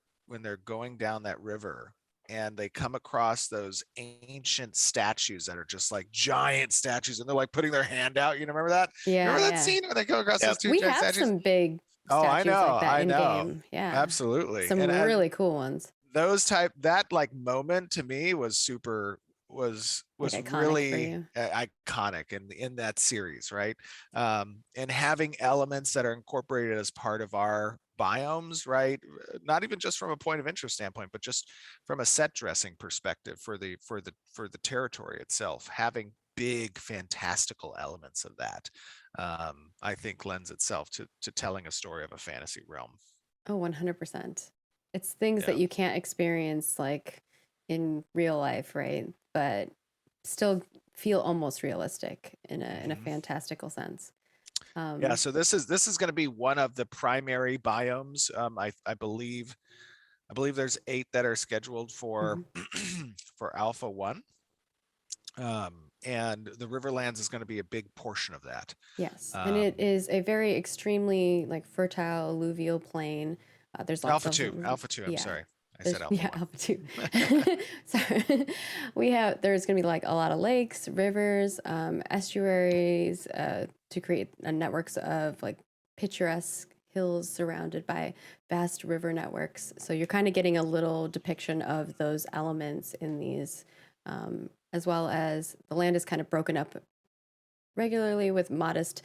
going down that river and they come across those ancient statues that are just like giant statues, and they're like putting their hand out. Remember that? Yeah. Remember that scene when they come across those two we giant have statues? some big statues like that in game. Yeah. Absolutely. Some really cool ones. That like moment to me was super was like really iconic in that series, right? And having elements that are incorporated as part of our biomes, right? Not even just from a point of interest standpoint, but just from a set dressing perspective for the territory itself, having big fantastical elements of that, I think lends itself to telling a story of a fantasy realm. Oh, 100%. It's things that you can't experience like in real life, right? But still feel almost realistic in a fantastical sense. Yeah, so this is going to be one of the primary biomes. I believe there's 8 that are scheduled for for Alpha 1. And the Riverlands is going to be a big portion of that. Yes, and it is a very extremely like fertile alluvial plain. There's lots Alpha 2. I'm sorry. I said Alpha 1. Alpha 2. Sorry. There's going to be like a lot of lakes, rivers, estuaries to create networks of like picturesque hills surrounded by vast river networks. So you're kind of getting a little depiction of those elements in these, as well as the land is kind of broken up regularly with modest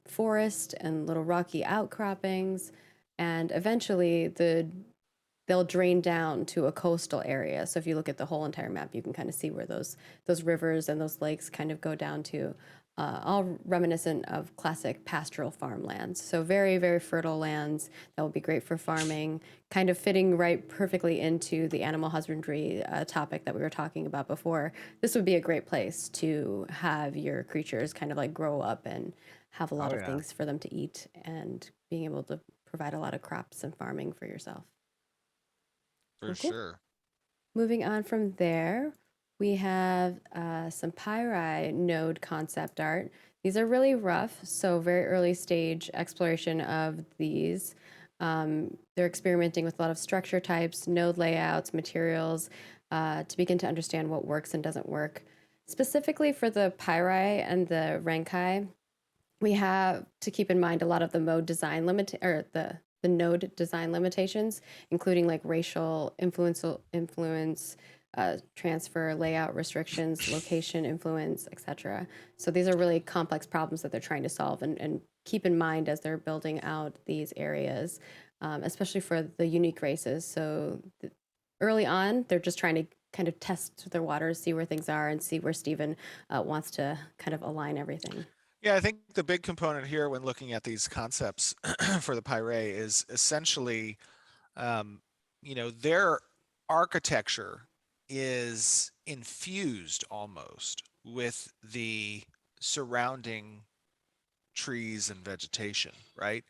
forest and little rocky outcroppings, and eventually they'll drain down to a coastal area. So if you look at the whole entire map, you can kind of see where those rivers and those lakes kind of go down to, all reminiscent of classic pastoral farmlands. So very, very fertile lands that will be great for farming, kind of fitting right perfectly into the animal husbandry topic that we were talking about before. This would be a great place to have your creatures kind of like grow up and have a lot Oh of yeah, things for them to eat and being able to provide a lot of crops and farming for yourself. for Cool, cool. sure. Moving on from there, we have some Py'Rai node concept art. These are really rough, so very early stage exploration of these. They're experimenting with a lot of structure types, node layouts, materials, to begin to understand what works and doesn't work. Specifically for the Py'Rai and the Renkai, we have to keep in mind a lot of the mode design limit or the node design limitations, including like racial influence, transfer, layout restrictions, location influence, etc. So these are really complex problems that they're trying to solve and keep in mind as they're building out these areas, especially for the unique races. So early on, they're just trying to kind of test their waters, see where things are, and see where Stephen wants to kind of align everything. Yeah, I think the big component here when looking at these concepts for the Py'Rai is essentially, um, their architecture is infused almost with the surrounding trees and vegetation, right?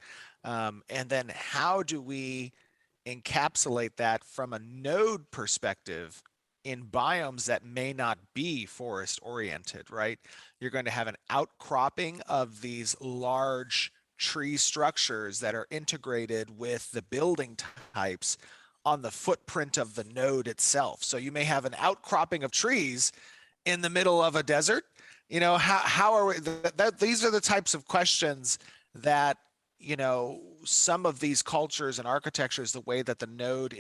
And then how do we encapsulate that from a node perspective in biomes that may not be forest oriented, right? You're going to have an outcropping of these large tree structures that are integrated with the building types on the footprint of the node itself. So you may have an outcropping of trees in the middle of a desert. How are we, these are the types of questions that, some of these cultures and architectures, the way that the node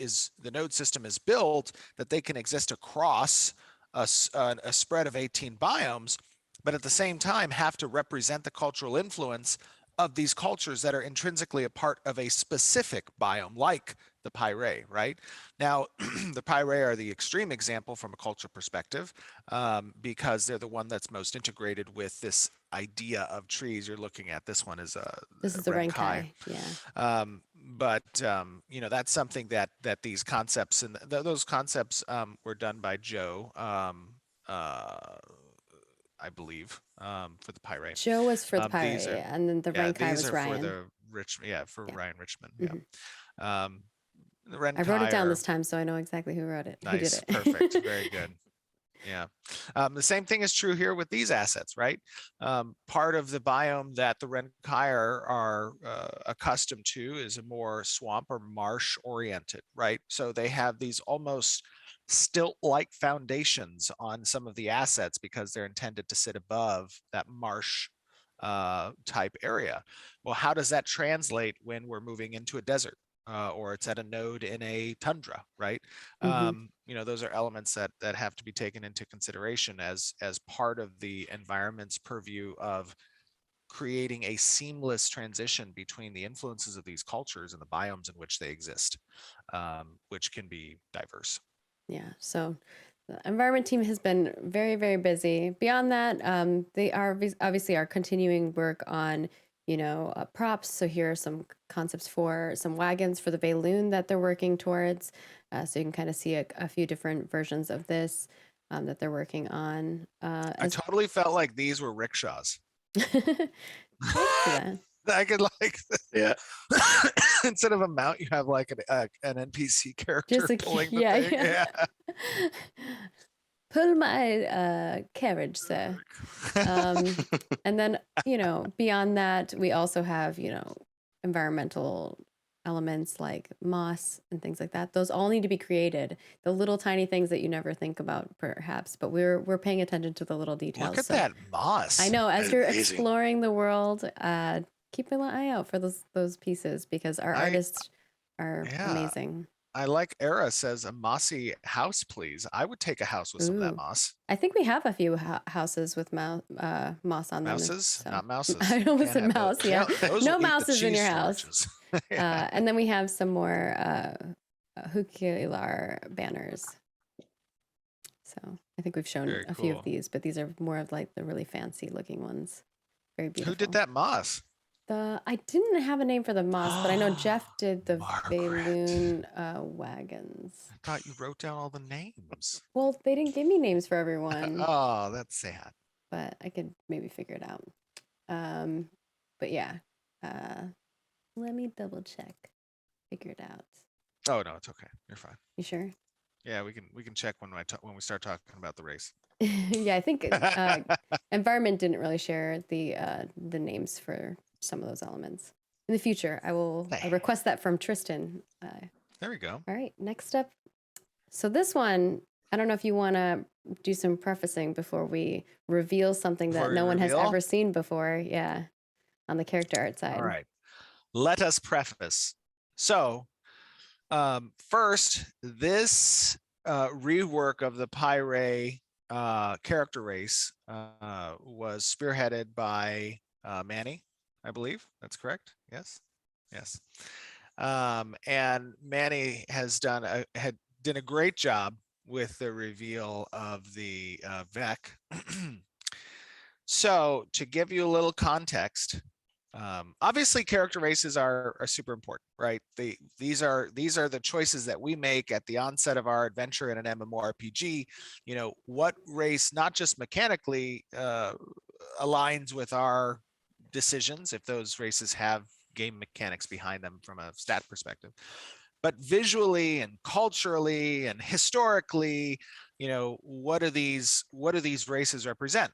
system is built, that they can exist across a spread of 18 biomes, but at the same time have to represent the cultural influence of these cultures that are intrinsically a part of a specific biome, like the Py'Rai, right? Now, the Py'Rai are the extreme example from a culture perspective, because they're the one that's most integrated with this idea of trees. You're looking at this one as a This is the Renkai. Renkai, yeah. But that's something that these concepts and those concepts were done by Joe, I believe, for the Py'Rai. Joe was for the These Py'Rai, are and then the Yeah, Renkai these was are for Ryan. the for Yeah. Ryan Richmond. hmm Yeah. The I wrote it Renkai down are this time, so I know exactly who wrote it, who did nice, it. perfect, very good. Yeah. The same thing is true here with these assets, right? Part of the biome that the Renkai are accustomed to is a more swamp or marsh oriented, right? So they have these almost stilt-like foundations on some of the assets because they're intended to sit above that marsh type area. Well, how does that translate when we're moving into a desert? Or it's at a node in a tundra, right? hmm Those are elements that have to be taken into consideration as part of the environment's purview of creating a seamless transition between the influences of these cultures and the biomes in which they exist, which can be diverse. Yeah. So the environment team has been very, very busy. Beyond that, they are obviously are continuing work on, props. So here are some concepts for some wagons for the Bayloon that they're working towards. So you can kind of see a few different versions of this that they're working on. I totally felt like these were rickshaws. I can see that. I could Yeah. instead of a mount, you have like an NPC character Just pulling the yeah, thing. yeah. Yeah. Pull my carriage, sir. And then, beyond that, we also have, environmental elements like moss and things like that. Those all need to be created. The little tiny things that you never think about, perhaps, but we're paying attention to the little details. Look at So that moss. I know as you're Amazing. exploring the world, keep an eye out for those pieces because our artists are Yeah. amazing. I like Era says a mossy house, please. I would take a house with some of that Ooh. moss. I think we have a few houses with moss on them. Mouses, So not mouses. I You almost can't said have those. mouse. Yeah, Those no will eat the mouses in cheese your house. storages. Yeah. And then we have some more Hukilar banners. So I think we've shown Very a few of cool. these, but these are more of like the really fancy looking ones. Very beautiful. Who did that moss? I didn't have a name for the moss, but I know Jeff did the Margaret. Balloon wagons. I thought you wrote down all the names. Well, they didn't give me names for everyone, Oh, that's sad. but I could maybe figure it out. But yeah, let me double check. Figure it out. Oh no, it's okay. You're fine. You sure? Yeah, we can check when when we start talking about the race. Yeah, I think Environment didn't really share the names for some of those elements. In the future, I will request that from Tristan. There we go. All right, next up. So this one, I don't know if you want to do some prefacing before we reveal something that no one has ever seen before. Yeah, on the character art side. All right. Let us preface. So, first, this rework of the Py'Rai character race was spearheaded by Manny, I believe. That's correct. Yes. Yes. And Manny has done a great job with the reveal of the VEC. So to give you a little context, obviously character races are super important, right? These are the choices that we make at the onset of our adventure in an MMORPG. You know, what race, not just mechanically, aligns with our decisions, if those races have game mechanics behind them from a stat perspective, but visually and culturally and historically, you know, what do these races represent?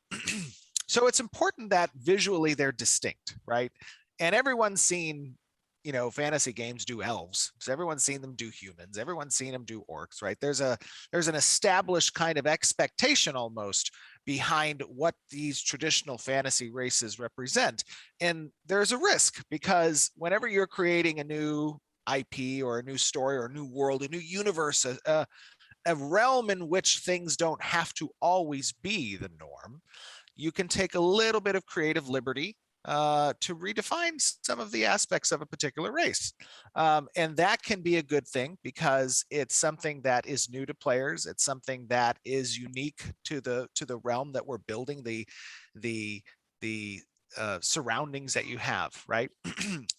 So it's important that visually they're distinct, right? And everyone's seen, you know, fantasy games do elves, because everyone's seen them do humans, everyone's seen them do orcs, right? There's an established kind of expectation almost behind what these traditional fantasy races represent. And there's a risk, because whenever you're creating a new IP or a new story or a new world, a new universe, a realm in which things don't have to always be the norm, you can take a little bit of creative liberty to redefine some of the aspects of a particular race. And that can be a good thing, because it's something that is new to players. It's something that is unique to the realm that we're building, the surroundings that you have, right?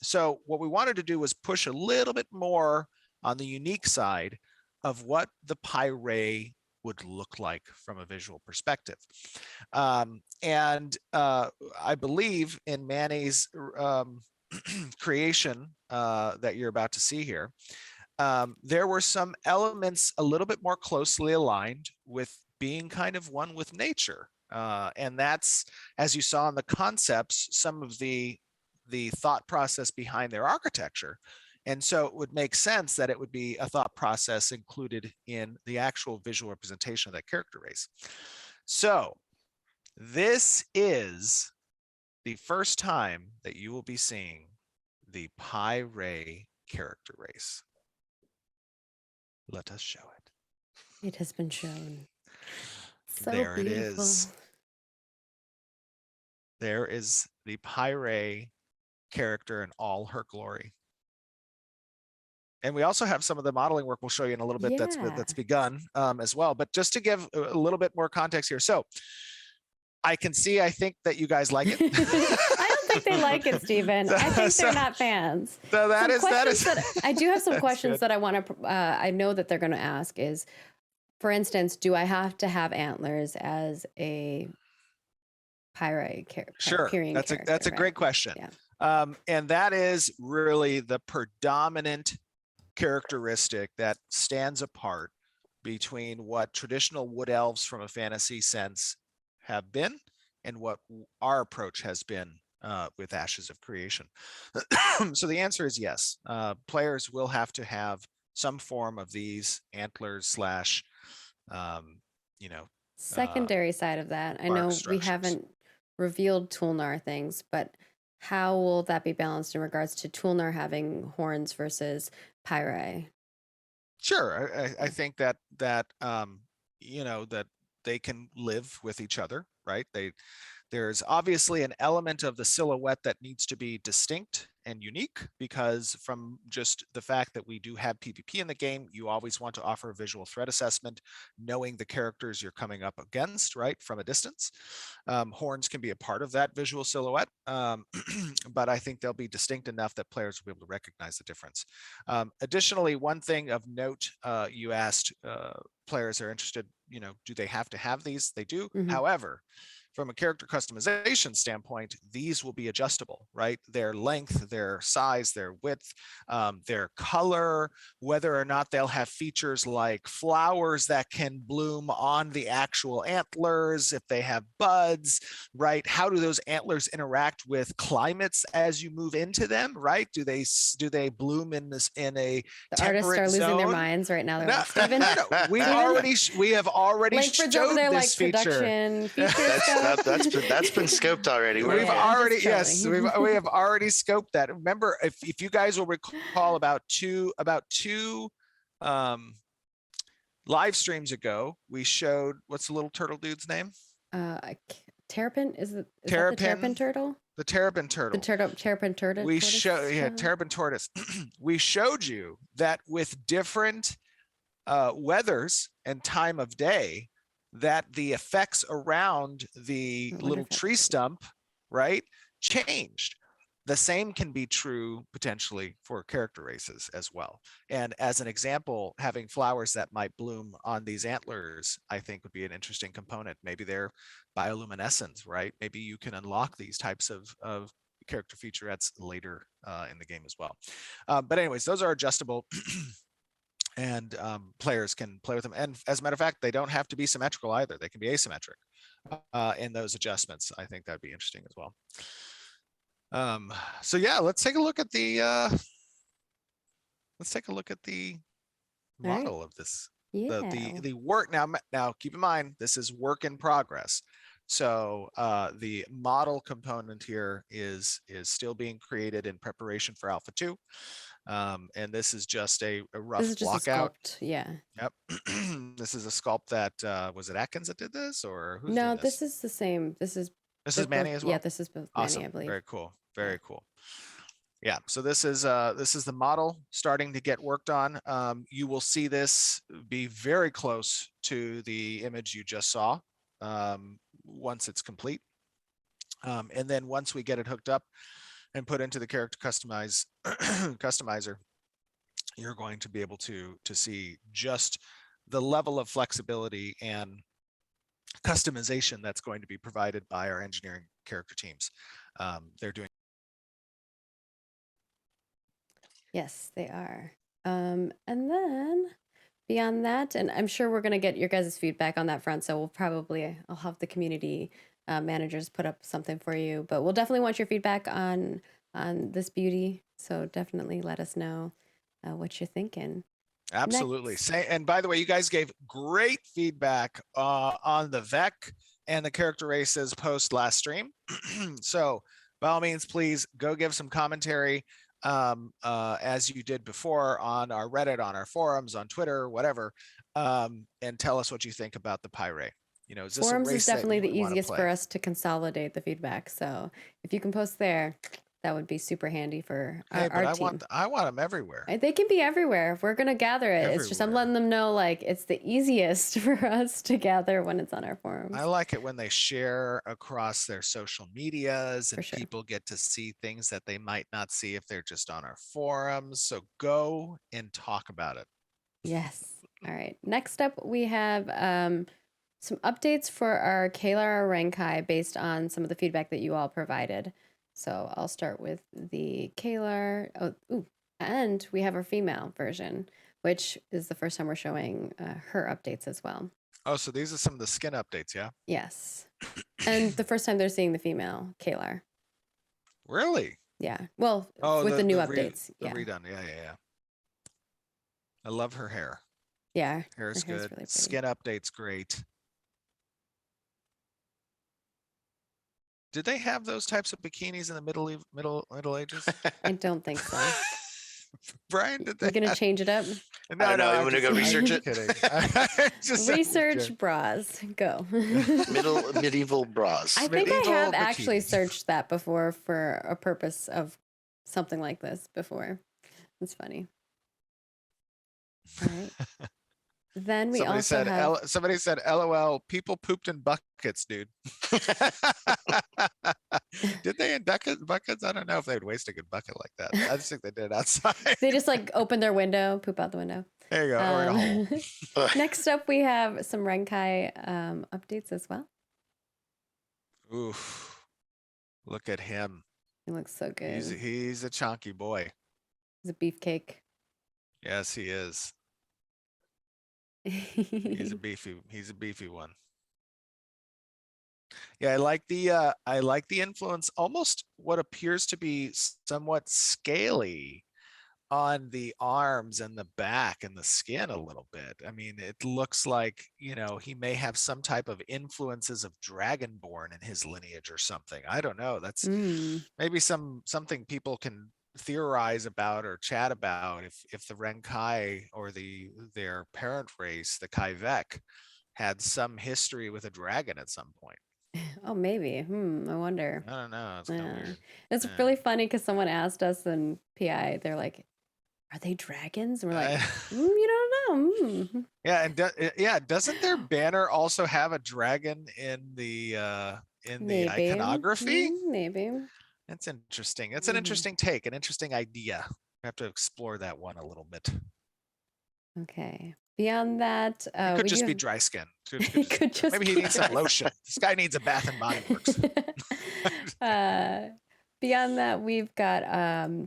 So what we wanted to do was push a little bit more on the unique side of what the Py'Rai would look like from a visual perspective. And I believe in Manny's creation that you're about to see here, there were some elements a little bit more closely aligned with being kind of one with nature. And that's, as you saw in the concepts, some of the thought process behind their architecture. And so it would make sense that it would be a thought process included in the actual visual representation of that character race. So this is the first time that you will be seeing the Py'Rai character race. Let us show it. It has been shown. So there beautiful. It is. There is the Py'Rai character in all her glory. And we also have some of the modeling work we'll show you in a little bit that's begun as well. But just to give a little bit more context here. So I think that you guys like it. I don't think they like it, Stephen. I think they're not fans. So that is. I do have some questions that I want to, I know that they're going to ask is, for instance, do I have to have antlers as a Py'Rai character? Sure, that's a great question. Yeah. And that is really the predominant characteristic that stands apart between what traditional wood elves from a fantasy sense have been and what our approach has been with Ashes of Creation. So the answer is yes. Players will have to have some form of these antlers slash, secondary side of that. I know we haven't revealed Tulnar things, but how will that be balanced in regards to Tulnar having horns versus Py'Rai? Sure. I think that you know, that they can live with each other, right? There's obviously an element of the silhouette that needs to be distinct and unique, because from just the fact that we do have PvP in the game, you always want to offer a visual threat assessment, knowing the characters you're coming up against, right, from a distance. Horns can be a part of that visual silhouette, but I think they'll be distinct enough that players will be able to recognize the difference. Additionally, one thing of note, you asked, players are interested, you know, do they have to have these? They do. Mhm. However, from a character customization standpoint, these will be adjustable, right? Their length, their size, their width, their color, whether or not they'll have features like flowers that can bloom on the actual antlers, if they have buds, right? How do those antlers interact with climates as you move into them, right? Do they bloom in a The artists temperate are losing their zone? minds right now. They're No, like, Steven, no, no. We have already Langford's over showed there this like feature. production feature stuff. That's been scoped already. We've Yeah, I'm already, just yes, trolling. we have already scoped that. Remember, if you guys will recall, about two um, live streams ago, we showed, what's the little turtle dude's name? Terrapin, is that the Terrapin. terrapin turtle? The terrapin turtle. The terrapin turtle. We show, yeah, terrapin tortoise. We showed you that with different weathers and time of day, that the effects around the little tree stump, right, changed. The same can be true potentially for character races as well. And as an example, having flowers that might bloom on these antlers, I think would be an interesting component. Maybe they're bioluminescent, right? Maybe you can unlock these types of character featurettes later in the game as well. But anyways, those are adjustable. And players can play with them. And as a matter of fact, they don't have to be symmetrical either. They can be asymmetric in those adjustments. I think that'd be interesting as well. So yeah, let's take a look at the model of this. Yeah. The work now keep in mind, this is work in progress. So the model component here is still being created in preparation for Alpha 2. And this is just a rough This is just block a out. sculpt. Yeah. Yep. This is a sculpt that was it Atkins that did this, or who's No, doing this? this is the same. This is Manny as well. Yeah, this is both Awesome. Manny, I believe. Very cool. Very cool. Yeah, so this is the model starting to get worked on. You will see this be very close to the image you just saw once it's complete. And then once we get it hooked up and put into the character customizer, you're going to be able to see just the level of flexibility and customization that's going to be provided by our engineering character teams. They're doing. Yes, they are. And then beyond that, and I'm sure we're going to get your guys' feedback on that front. So I'll have the community managers put up something for you, but we'll definitely want your feedback on this beauty. So definitely let us know what you're thinking. Absolutely. And by the way, you guys gave great feedback on the VEC and the character races post last stream. So by all means, please go give some commentary as you did before on our Reddit, on our forums, on Twitter, whatever, and tell us what you think about the Py'Rai. You know, is this Forums a race is definitely that you the would easiest wanna for play? us to consolidate the feedback. So if you can post there, that would be super handy for Hey, but our I team. want them everywhere. They can be everywhere. If we're going to gather it, it's just I'm Everywhere. letting them know like it's the easiest for us to gather when it's on our forums. I like it when they share across their social medias and sure. people get to see things that they might not see if they're just on our forums. So go and talk about it. Yes. All right. Next up, we have some updates for our Kalar Renkai based on some of the feedback that you all provided. So I'll start with the Kalar. And we have our female version, which is the first time we're showing her updates as well. Oh, so these are some of the skin updates, yeah? Yes. And the first time they're seeing the female Kalar. Really? Yeah. Well, Oh, with the new updates. The redone. Yeah. I love her hair. Yeah. Hair's her hair's good. really pretty. Skin update's great. Did they have those types of bikinis in the Middle Ages? I don't think so. Brian, did they We're gonna have... change it up. I don't know. You want to go research it? Kidding. I'm just Research bras. Go. Medieval bras. I think I Medieval have actually bikinis. searched that before for a purpose of something like this before. It's funny. All right. Then we also have Somebody said, "LOL, people pooped in buckets, dude." Did they in buckets? I don't know if they'd waste a good bucket like that. I just think they did it outside. they just like open their window, poop out the window. There you go, or in a hole. Next up, we have some Renkai updates as well. Oof. Look at him. He looks so good. He's a chunky boy. He's a beefcake. Yes, he is. He's a beefy one. Yeah, I like the influence, almost what appears to be somewhat scaly on the arms and the back and the skin a little bit. I mean, it looks like, he may have some type of influences of Dragonborn in his lineage or something. I don't know. That's maybe something people can theorize about or chat about if the Renkai or their parent race, the Kaivek, had some history with a dragon at some point. Oh, maybe. I wonder. I don't know. It's kind of weird. It's really funny because someone asked us in PI, they're like, are they dragons? And we're like, you don't know. Yeah, and doesn't their banner also have a dragon in the iconography? Maybe. That's interesting. It's an interesting take, an interesting idea. We have to explore that one a little bit. Okay. Beyond that, it could just be dry skin. Maybe he needs some lotion. This guy needs a Bath and Body Works. Beyond that, we've got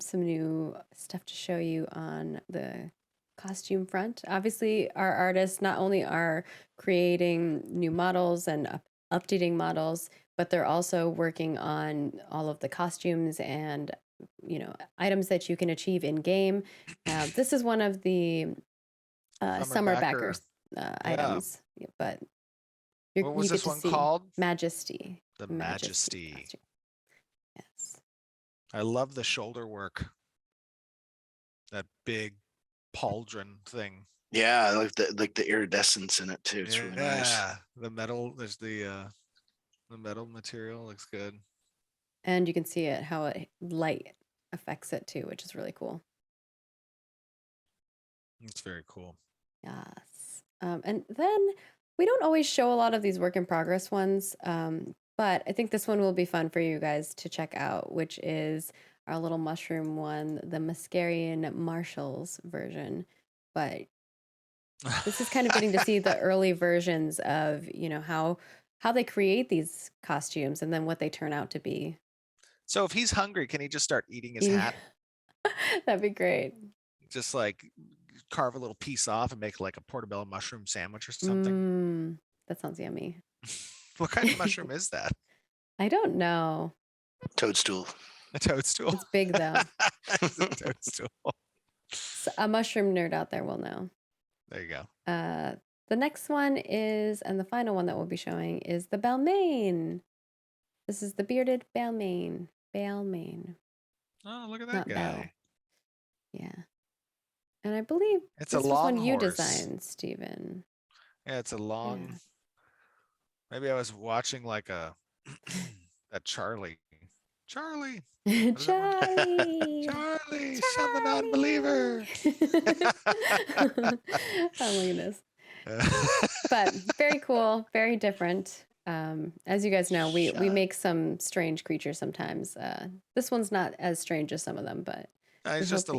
some new stuff to show you on the costume front. Obviously, our artists not only are creating new models and updating models, but they're also working on all of the costumes and items that you can achieve in game. This is one of the summer backers items, but what was this one called? Majesty. The Majesty. Costume. Yes. I love the shoulder work. That big pauldron thing. Yeah, like the iridescence in it too. It's really nice. Yeah, the metal. There's the metal material looks good. And you can see it how light affects it too, which is really cool. It's very cool. Yes. And then we don't always show a lot of these work in progress ones, but I think this one will be fun for you guys to check out, which is our little mushroom one, the Mascarian Marshals version. But this is kind of getting to see the early versions of, how they create these costumes and then what they turn out to be. So if he's hungry, can he just start eating his hat? That'd be great. Just like carve a little piece off and make like a portobello mushroom sandwich or something. That sounds yummy. What kind of mushroom is that? I don't know. Toadstool. A toadstool. It's big though. It's a toadstool. So a mushroom nerd out there will know. There you go. The next one is, and the final one that we'll be showing is the Balmain. This is the bearded Balmain. Balmain. Oh, look at that Not guy. Bell. Yeah. And I believe It's this a was long one you horse. designed, Stephen. Yeah, it's a long. Maybe I was watching like a Charlie. Charlie. I'm the non-believer. Oh my goodness. But very cool, very different. As you guys know, we make some strange creatures sometimes. This one's not as strange as some of them, but it's just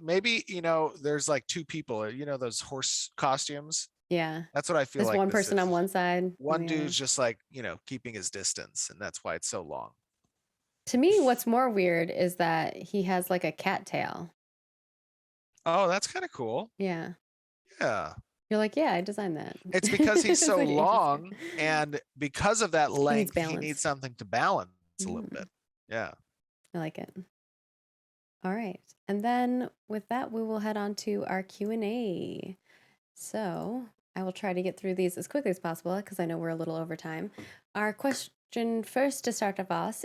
maybe there's like two people. Those horse costumes. Yeah, that's what I feel there's like. One person on one side. One dude's just like keeping his distance, and that's why it's so long. To me, what's more weird is that he has like a cat tail. Oh, that's kind of cool. Yeah. Yeah. You're like, yeah, I designed that. It's because he's so long, and because of that length, he needs something to balance a little bit. Yeah. I like it. All right. And then with that, we will head on to our Q&A. So I will try to get through these as quickly as possible because I know we're a little over time. Our question first to start off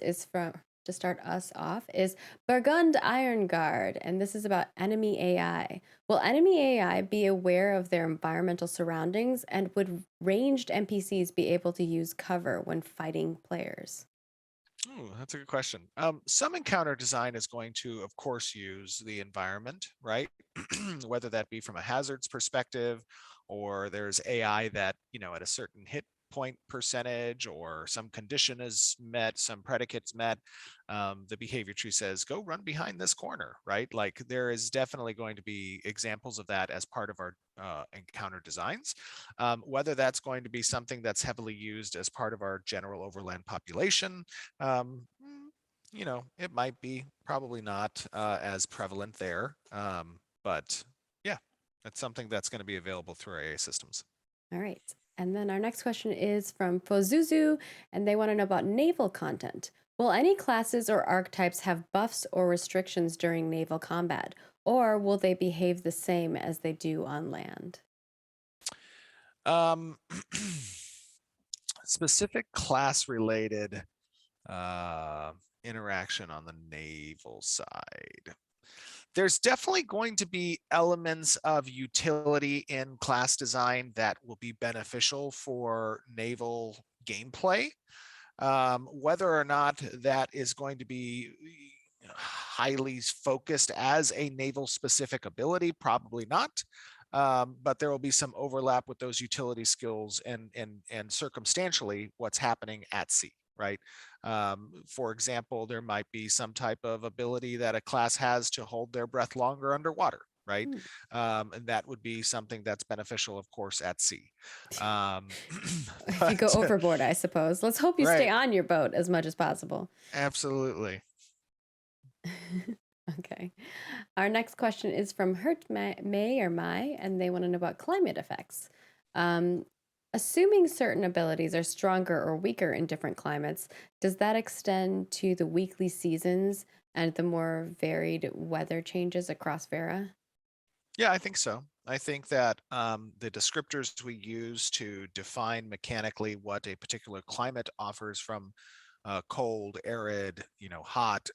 to start us off is Burgund Iron Guard, and this is about enemy AI. Will enemy AI be aware of their environmental surroundings, and would ranged NPCs be able to use cover when fighting players? Oh, that's a good question. Some encounter design is going to, of course, use the environment, right? Whether that be from a hazards perspective, or there's AI that, at a certain hit point percentage or some condition is met, some predicates met, the behavior tree says, go run behind this corner, right? Like there is definitely going to be examples of that as part of our encounter designs. Whether that's going to be something that's heavily used as part of our general overland population, it might be, probably not as prevalent there. But yeah, that's something that's going to be available through our AI systems. All right. And then our next question is from Fozuzu, and they want to know about naval content. Will any classes or archetypes have buffs or restrictions during naval combat, or will they behave the same as they do on land? Um, specific class related interaction on the naval side. There's definitely going to be elements of utility in class design that will be beneficial for naval gameplay. Whether or not that is going to be highly focused as a naval specific ability, probably not. But there will be some overlap with those utility skills and circumstantially what's happening at sea, right? For example, there might be some type of ability that a class has to hold their breath longer underwater, right? Hmm. And that would be something that's beneficial, of course, at sea. If you go But, overboard, I suppose. Let's hope you stay right, on your boat as much as possible. absolutely. Okay. Our next question is from Hurt May or Mai, and they want to know about climate effects. Um, Assuming certain abilities are stronger or weaker in different climates, does that extend to the weekly seasons and the more varied weather changes across Vera? Yeah, I think so. I think that the descriptors we use to define mechanically what a particular climate offers, from cold, arid, hot,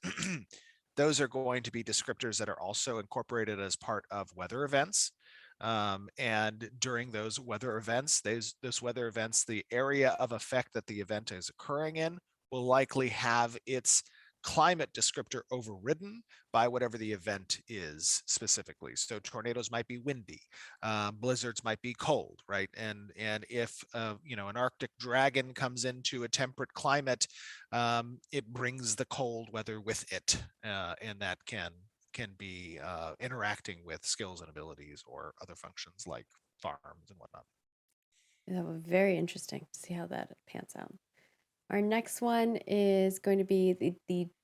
those are going to be descriptors that are also incorporated as part of weather events. And during those weather events, those weather events, the area of effect that the event is occurring in will likely have its climate descriptor overridden by whatever the event is specifically. So tornadoes might be windy, blizzards might be cold, right? And if an Arctic dragon comes into a temperate climate, it brings the cold weather with it, and that can be interacting with skills and abilities or other functions like farms and whatnot. That was very interesting to see how that pans out. Our next one is going to be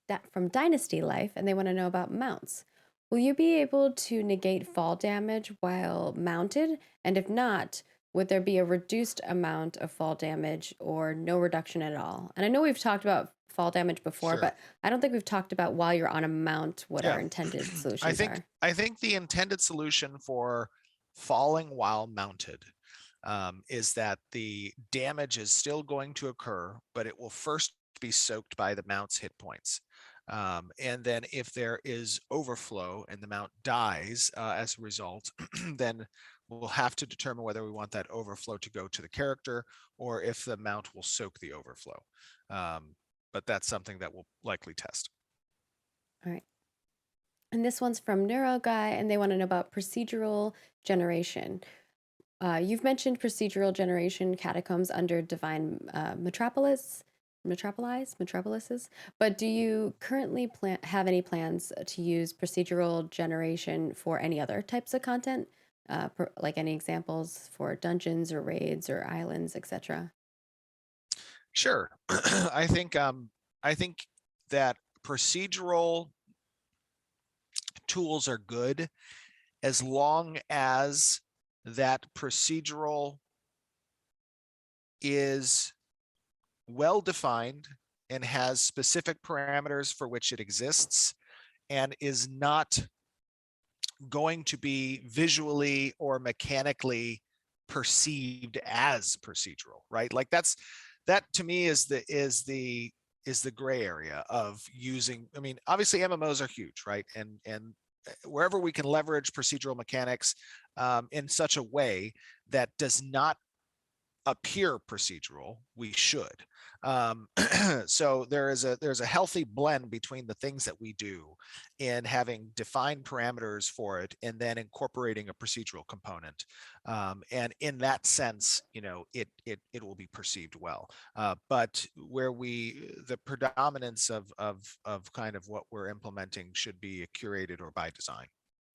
that from Dynasty Life, and they want to know about mounts. Will you be able to negate fall damage while mounted? And if not, would there be a reduced amount of fall damage or no reduction at all? And I know we've talked about fall damage before, Sure. but I don't think we've talked about while you're on a mount what our Yeah. intended I solutions think are. I think the intended solution for falling while mounted is that the damage is still going to occur, but it will first be soaked by the mount's hit points. And then if there is overflow and the mount dies as a result, then we'll have to determine whether we want that overflow to go to the character or if the mount will soak the overflow. But that's something that we'll likely test. All right. And this one's from Neuro Guy, and they want to know about procedural generation. You've mentioned procedural generation catacombs under Divine Metropolises, but do you currently have any plans to use procedural generation for any other types of content? Like any examples for dungeons or raids or islands, etc.? Sure. I think that procedural tools are good as long as that procedural is well defined and has specific parameters for which it exists and is not going to be visually or mechanically perceived as procedural, right? Like that to me is the is the gray area of using, I mean, obviously MMOs are huge, right? And wherever we can leverage procedural mechanics in such a way that does not appear procedural, we should. So there's a healthy blend between the things that we do and having defined parameters for it, and then incorporating a procedural component. And in that sense, you know, it will be perceived well. But where the predominance of kind of what we're implementing should be curated or by design.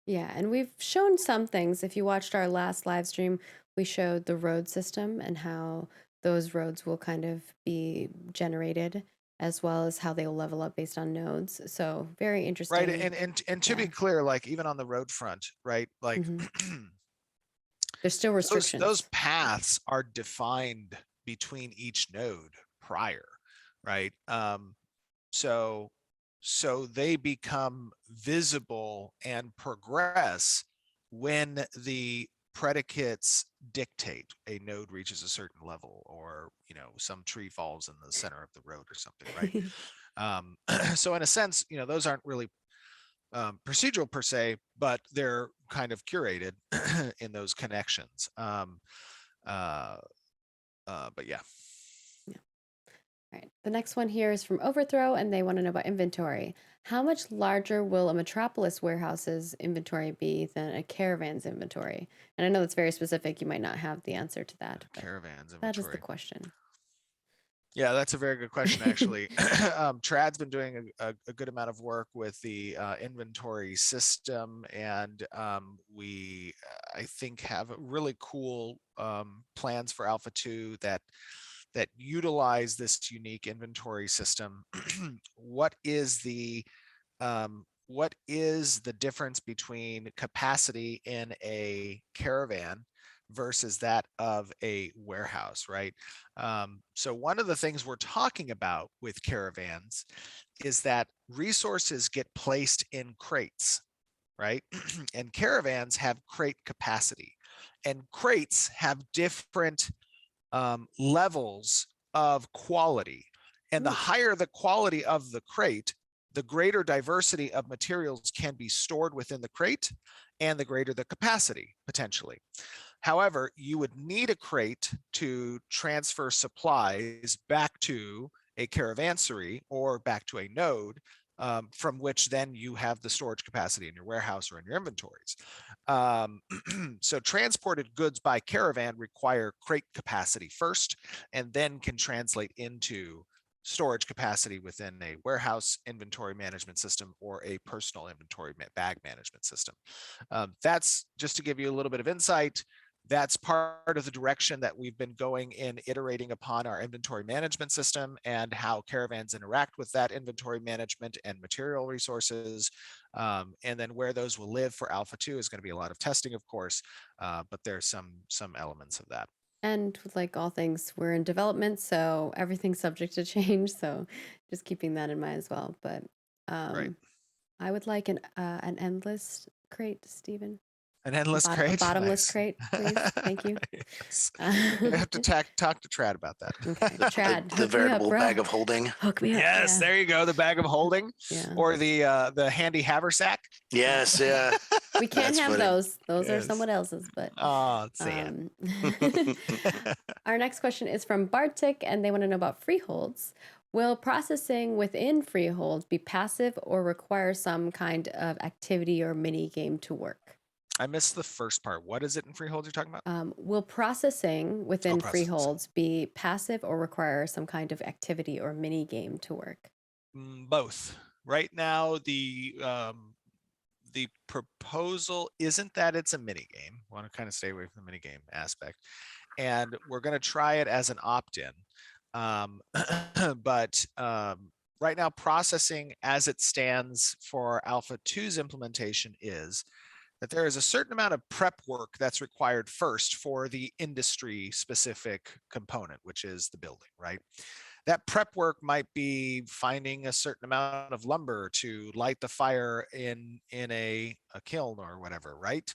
Yeah, and we've shown some things. If you watched our last live stream, we showed the road system and how those roads will kind of be generated, as well as how they will level up based on nodes. So very Right. interesting. And to be Yeah. clear, like even on the road front, right? Like There's still those restrictions. paths are defined between each node prior, right? So they become visible and progress when the predicates dictate a node reaches a certain level, or you know, some tree falls in the center of the road or something, right? So in a sense, you know, those aren't really procedural per se, but they're kind of curated in those connections. Uh, but yeah. Yeah. All right. The next one here is from Overthrow, and they want to know about inventory. How much larger will a Metropolis warehouse's inventory be than a caravan's inventory? And I know that's very specific. You might not have the answer to that, but Caravans that is the inventory. question. Yeah, that's a very good question, actually. Trad's been doing a good amount of work with the inventory system, and we, I think, have really cool plans for Alpha 2 that utilize this unique inventory system. What is the difference between capacity in a caravan versus that of a warehouse, right? So one of the things we're talking about with caravans is that resources get placed in crates, right? And caravans have crate capacity, and crates have different levels of quality. And the higher the quality of the crate, the greater diversity of materials can be stored within the crate, and the greater the capacity potentially. However, you would need a crate to transfer supplies back to a caravansary or back to a node, from which then you have the storage capacity in your warehouse or in your inventories. So transported goods by caravan require crate capacity first, and then can translate into storage capacity within a warehouse inventory management system or a personal inventory bag management system. That's just to give you a little bit of insight. That's part of the direction that we've been going in iterating upon our inventory management system, and how caravans interact with that inventory management and material resources. And then where those will live for Alpha 2 is going to be a lot of testing, of course, but there's some elements of that. And like all things, we're in development, so everything's subject to change. So just keeping that in mind as well. But Right. I would like an endless crate, Stephen. An endless A crate? bottomless Nice. crate, please. Thank you. Yes. I have to talk to Trad about that. Okay, The, Trad, the hook me up, veritable bro. bag of holding. Hook me up. Yes, Yeah. there you go. The bag of holding, Yeah. or the handy haversack. Yes, yeah. We can't That's have funny. those. Those are Yes. someone else's, but Oh, sad. our next question is from Bartik, and they want to know about freeholds. Will processing within freeholds be passive or require some kind of activity or mini game to work? I missed the first part. What is it in freehold you're talking about? Will processing within Processing. freeholds be passive or require some kind of activity or mini game to work? Both. Right now, the proposal isn't that it's a mini game. I want to kind of stay away from the mini game aspect, and we're going to try it as an opt-in. But right now, processing as it stands for Alpha 2's implementation is that there is a certain amount of prep work that's required first for the industry specific component, which is the building, right? that prep work might be finding a certain amount of lumber to light the fire in a kiln or whatever, right?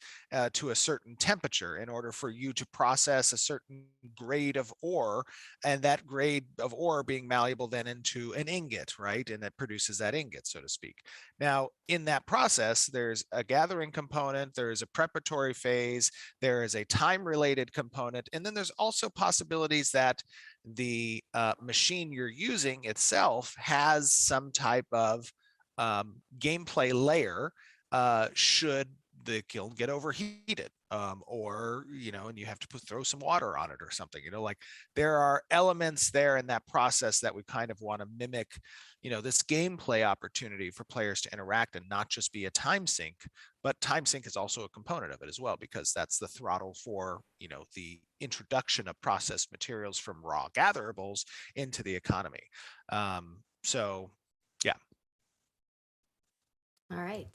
To a certain temperature in order for you to process a certain grade of ore, and that grade of ore being malleable then into an ingot, right? And that produces that ingot, so to speak. Now, in that process, there's a gathering component, there's a preparatory phase, there is a time-related component, and then there's also possibilities that the machine you're using itself has some type of gameplay layer should the kiln get overheated, or and you have to throw some water on it or something. Like there are elements there in that process that we kind of want to mimic, this gameplay opportunity for players to interact and not just be a time sink. But time sink is also a component of it as well, because that's the throttle for the introduction of processed materials from raw gatherables into the economy. So yeah. All right.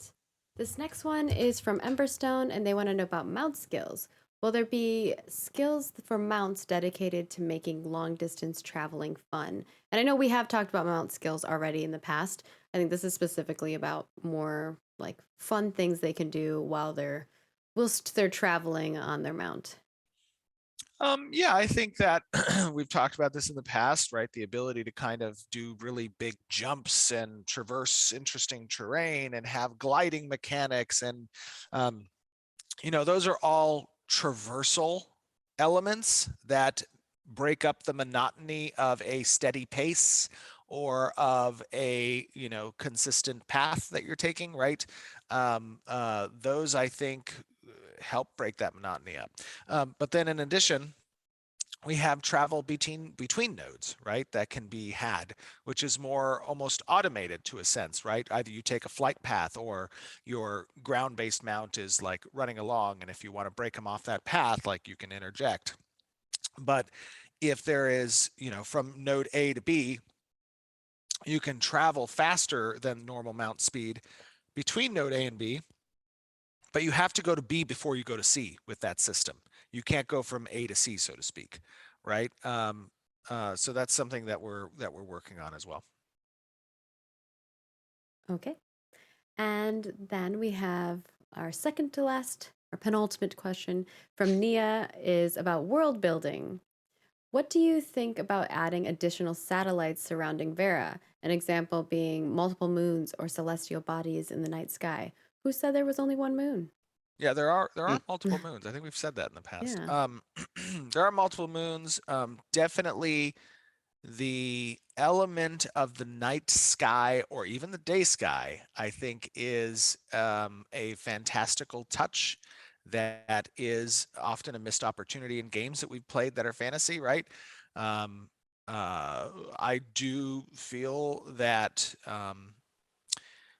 This next one is from Emberstone, and they want to know about mount skills. Will there be skills for mounts dedicated to making long distance traveling fun? And I know we have talked about mount skills already in the past. I think this is specifically about more like fun things they can do whilst they're traveling on their mount. Yeah, I think that we've talked about this in the past, right? The ability to kind of do really big jumps and traverse interesting terrain and have gliding mechanics. And, those are all traversal elements that break up the monotony of a steady pace or of a, consistent path that you're taking, right? Those, I think, help break that monotony up. But then in addition, we have travel between nodes, right? That can be had, which is more almost automated to a sense, right? Either you take a flight path or your ground-based mount is like running along, and if you want to break them off that path, like you can interject. But if there is, from node A to B, you can travel faster than normal mount speed between node A and B, but you have to go to B before you go to C with that system. You can't go from A to C, so to speak, right? So that's something that we're working on as well. Okay. And then we have our second to last, our penultimate question from Nia is about world building. What do you think about adding additional satellites surrounding Vera? An example being multiple moons or celestial bodies in the night sky. Who said there was only one moon? Yeah, there are multiple moons. I think we've said that in the past. Yeah. There are multiple moons. Definitely the element of the night sky or even the day sky, I think, is a fantastical touch that is often a missed opportunity in games that we've played that are fantasy, right? I do feel that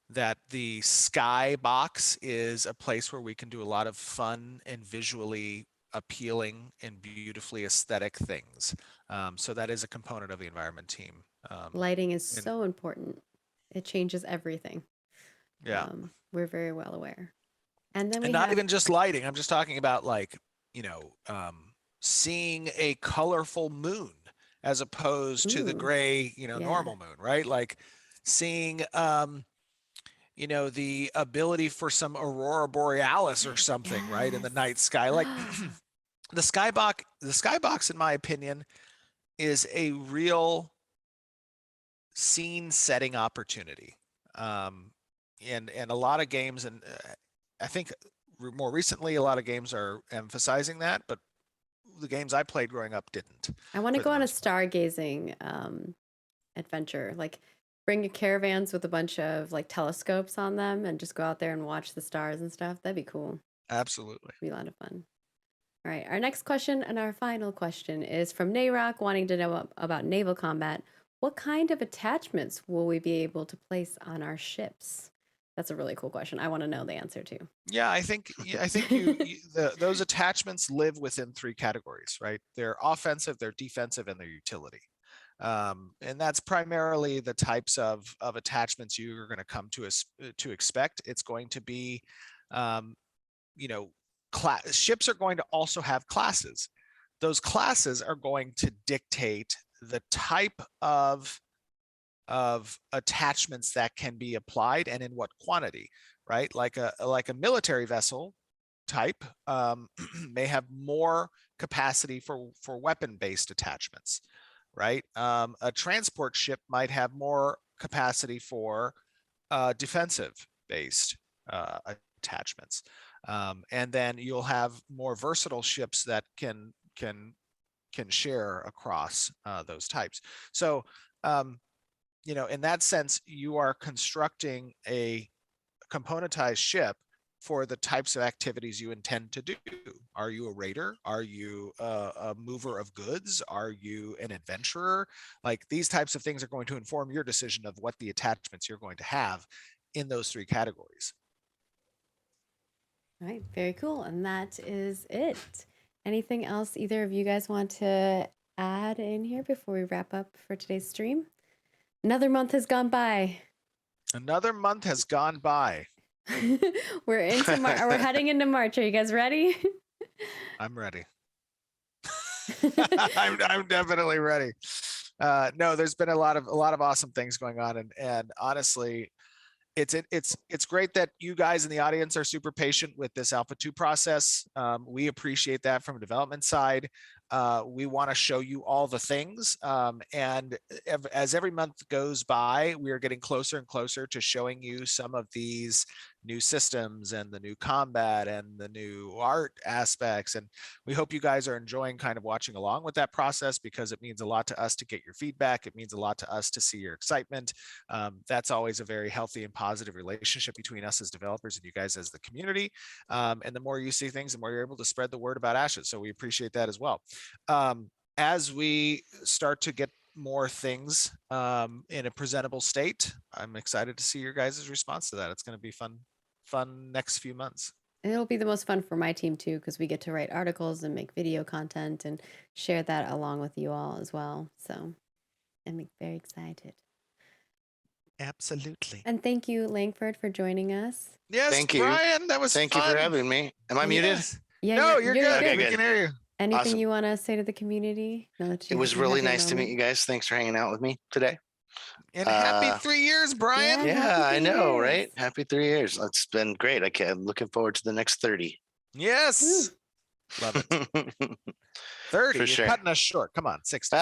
that the sky box is a place where we can do a lot of fun and visually appealing and beautifully aesthetic things. So that is a component of the environment team. Lighting is And so important. It changes everything. yeah, We're very well aware. And then and we not have, even just lighting. I'm just talking about like, seeing a colorful moon as opposed to the ooh, gray, yeah. normal moon, right? Like seeing, the ability for some aurora borealis or something, right, in the Yes. night sky. Like the skybox, in my opinion, is a real scene setting opportunity. And a lot of games, and I think more recently, a lot of games are emphasizing that, but the games I played growing up didn't, I want to for the go on a most part. stargazing adventure. Like bring your caravans with a bunch of like telescopes on them and just go out there and watch the stars and stuff. That'd be cool. Absolutely. Be a lot of fun. All right, our next question and our final question is from Nayrock wanting to know about naval combat. What kind of attachments will we be able to place on our ships? That's a really cool question. I want to know the answer to. Yeah, I think those attachments live within three categories, right? They're offensive, they're defensive, and they're utility. And that's primarily the types of attachments you're going to come to expect. It's going to be, you know, ships are going to also have classes. Those classes are going to dictate the type of attachments that can be applied and in what quantity, right? Like a military vessel type may have more capacity for weapon-based attachments, right? A transport ship might have more capacity for defensive-based attachments, and then you'll have more versatile ships that can share across those types. So, you know, in that sense, you are constructing a componentized ship for the types of activities you intend to do. Are you a raider? Are you a mover of goods? Are you an adventurer? Like, these types of things are going to inform your decision of what the attachments you're going to have in those three categories. All right, very cool. And that is it. Anything else either of you guys want to add in here before we wrap up for today's stream? Another month has gone by. Another month has gone by. We're heading into March. Are you guys ready? I'm ready. I'm definitely ready. No, there's been a lot of awesome things going on, and honestly, it's great that you guys in the audience are super patient with this Alpha 2 process. We appreciate that from a development side. We want to show you all the things, and as every month goes by, we are getting closer and closer to showing you some of these new systems and the new combat and the new art aspects. And we hope you guys are enjoying kind of watching along with that process, because it means a lot to us to get your feedback. It means a lot to us to see your excitement. That's always a very healthy and positive relationship between us as developers and you guys as the community. And the more you see things, the more you're able to spread the word about Ashes. So we appreciate that as well. As we start to get more things in a presentable state, I'm excited to see your guys' response to that. It's going to be fun next few months. It'll be the most fun for my team too, because we get to write articles and make video content and share that along with you all as well. So I'm very excited. Absolutely. And thank you, Langford, for joining us. Yes, Thank you. Brian, that was Thank fun. you for having me. Am I muted? Yes. Yeah, No, you're good. Okay, We good. can hear you. Anything Awesome. you want to say to the community? It was really nice to meet you guys. Thanks for hanging out with me today. And happy 3 years, Brian. Yeah, I happy know, 3 right? years. Happy 3 years. It's been great. I'm looking forward to the next 30. Yes. Love it. 30, For you're sure. cutting us short. Come on, 60.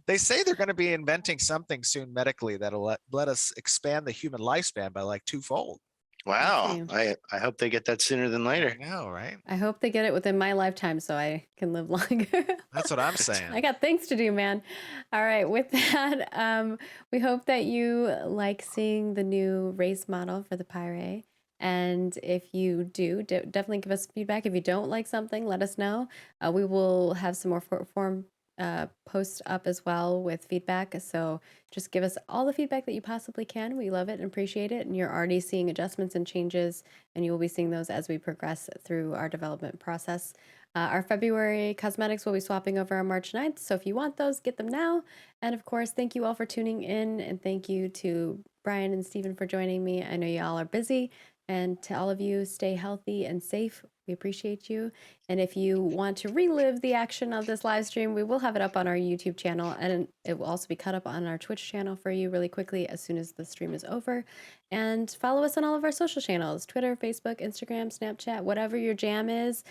They say they're going to be inventing something soon medically that'll let us expand the human lifespan by like 2-fold. Wow. I hope they get that sooner than later. I know, right? I hope they get it within my lifetime so I can live longer. That's what I'm saying. I got things to do, man. All right. With that, we hope that you like seeing the new race model for the Py'Rai. And if you do, definitely give us feedback. If you don't like something, let us know. We will have some more form posts up as well with feedback. So just give us all the feedback that you possibly can. We love it and appreciate it. And you're already seeing adjustments and changes, and you will be seeing those as we progress through our development process. Our February cosmetics will be swapping over on March 9th. So if you want those, get them now. And of course, thank you all for tuning in. And thank you to Brian and Stephen for joining me. I know you all are busy. And to all of you, stay healthy and safe. We appreciate you. And if you want to relive the action of this live stream, we will have it up on our YouTube channel, and it will also be cut up on our Twitch channel for you really quickly as soon as the stream is over. And follow us on all of our social channels, Twitter, Facebook, Instagram, Snapchat, whatever your jam is.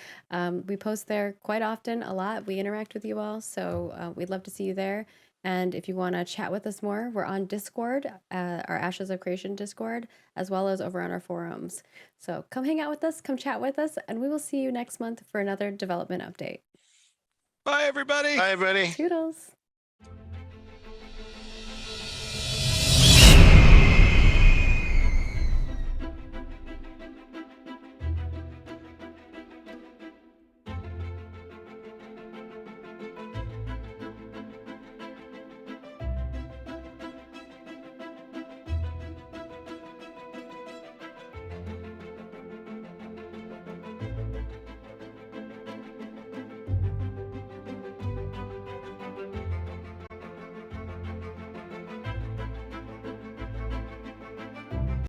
We post there quite often, a lot. We interact with you all, so we'd love to see you there. And if you want to chat with us more, we're on Discord, our Ashes of Creation Discord, as well as over on our forums. So come hang out with us, come chat with us, and we will see you next month for another development update. Bye, everybody. Bye, everybody. Toodles.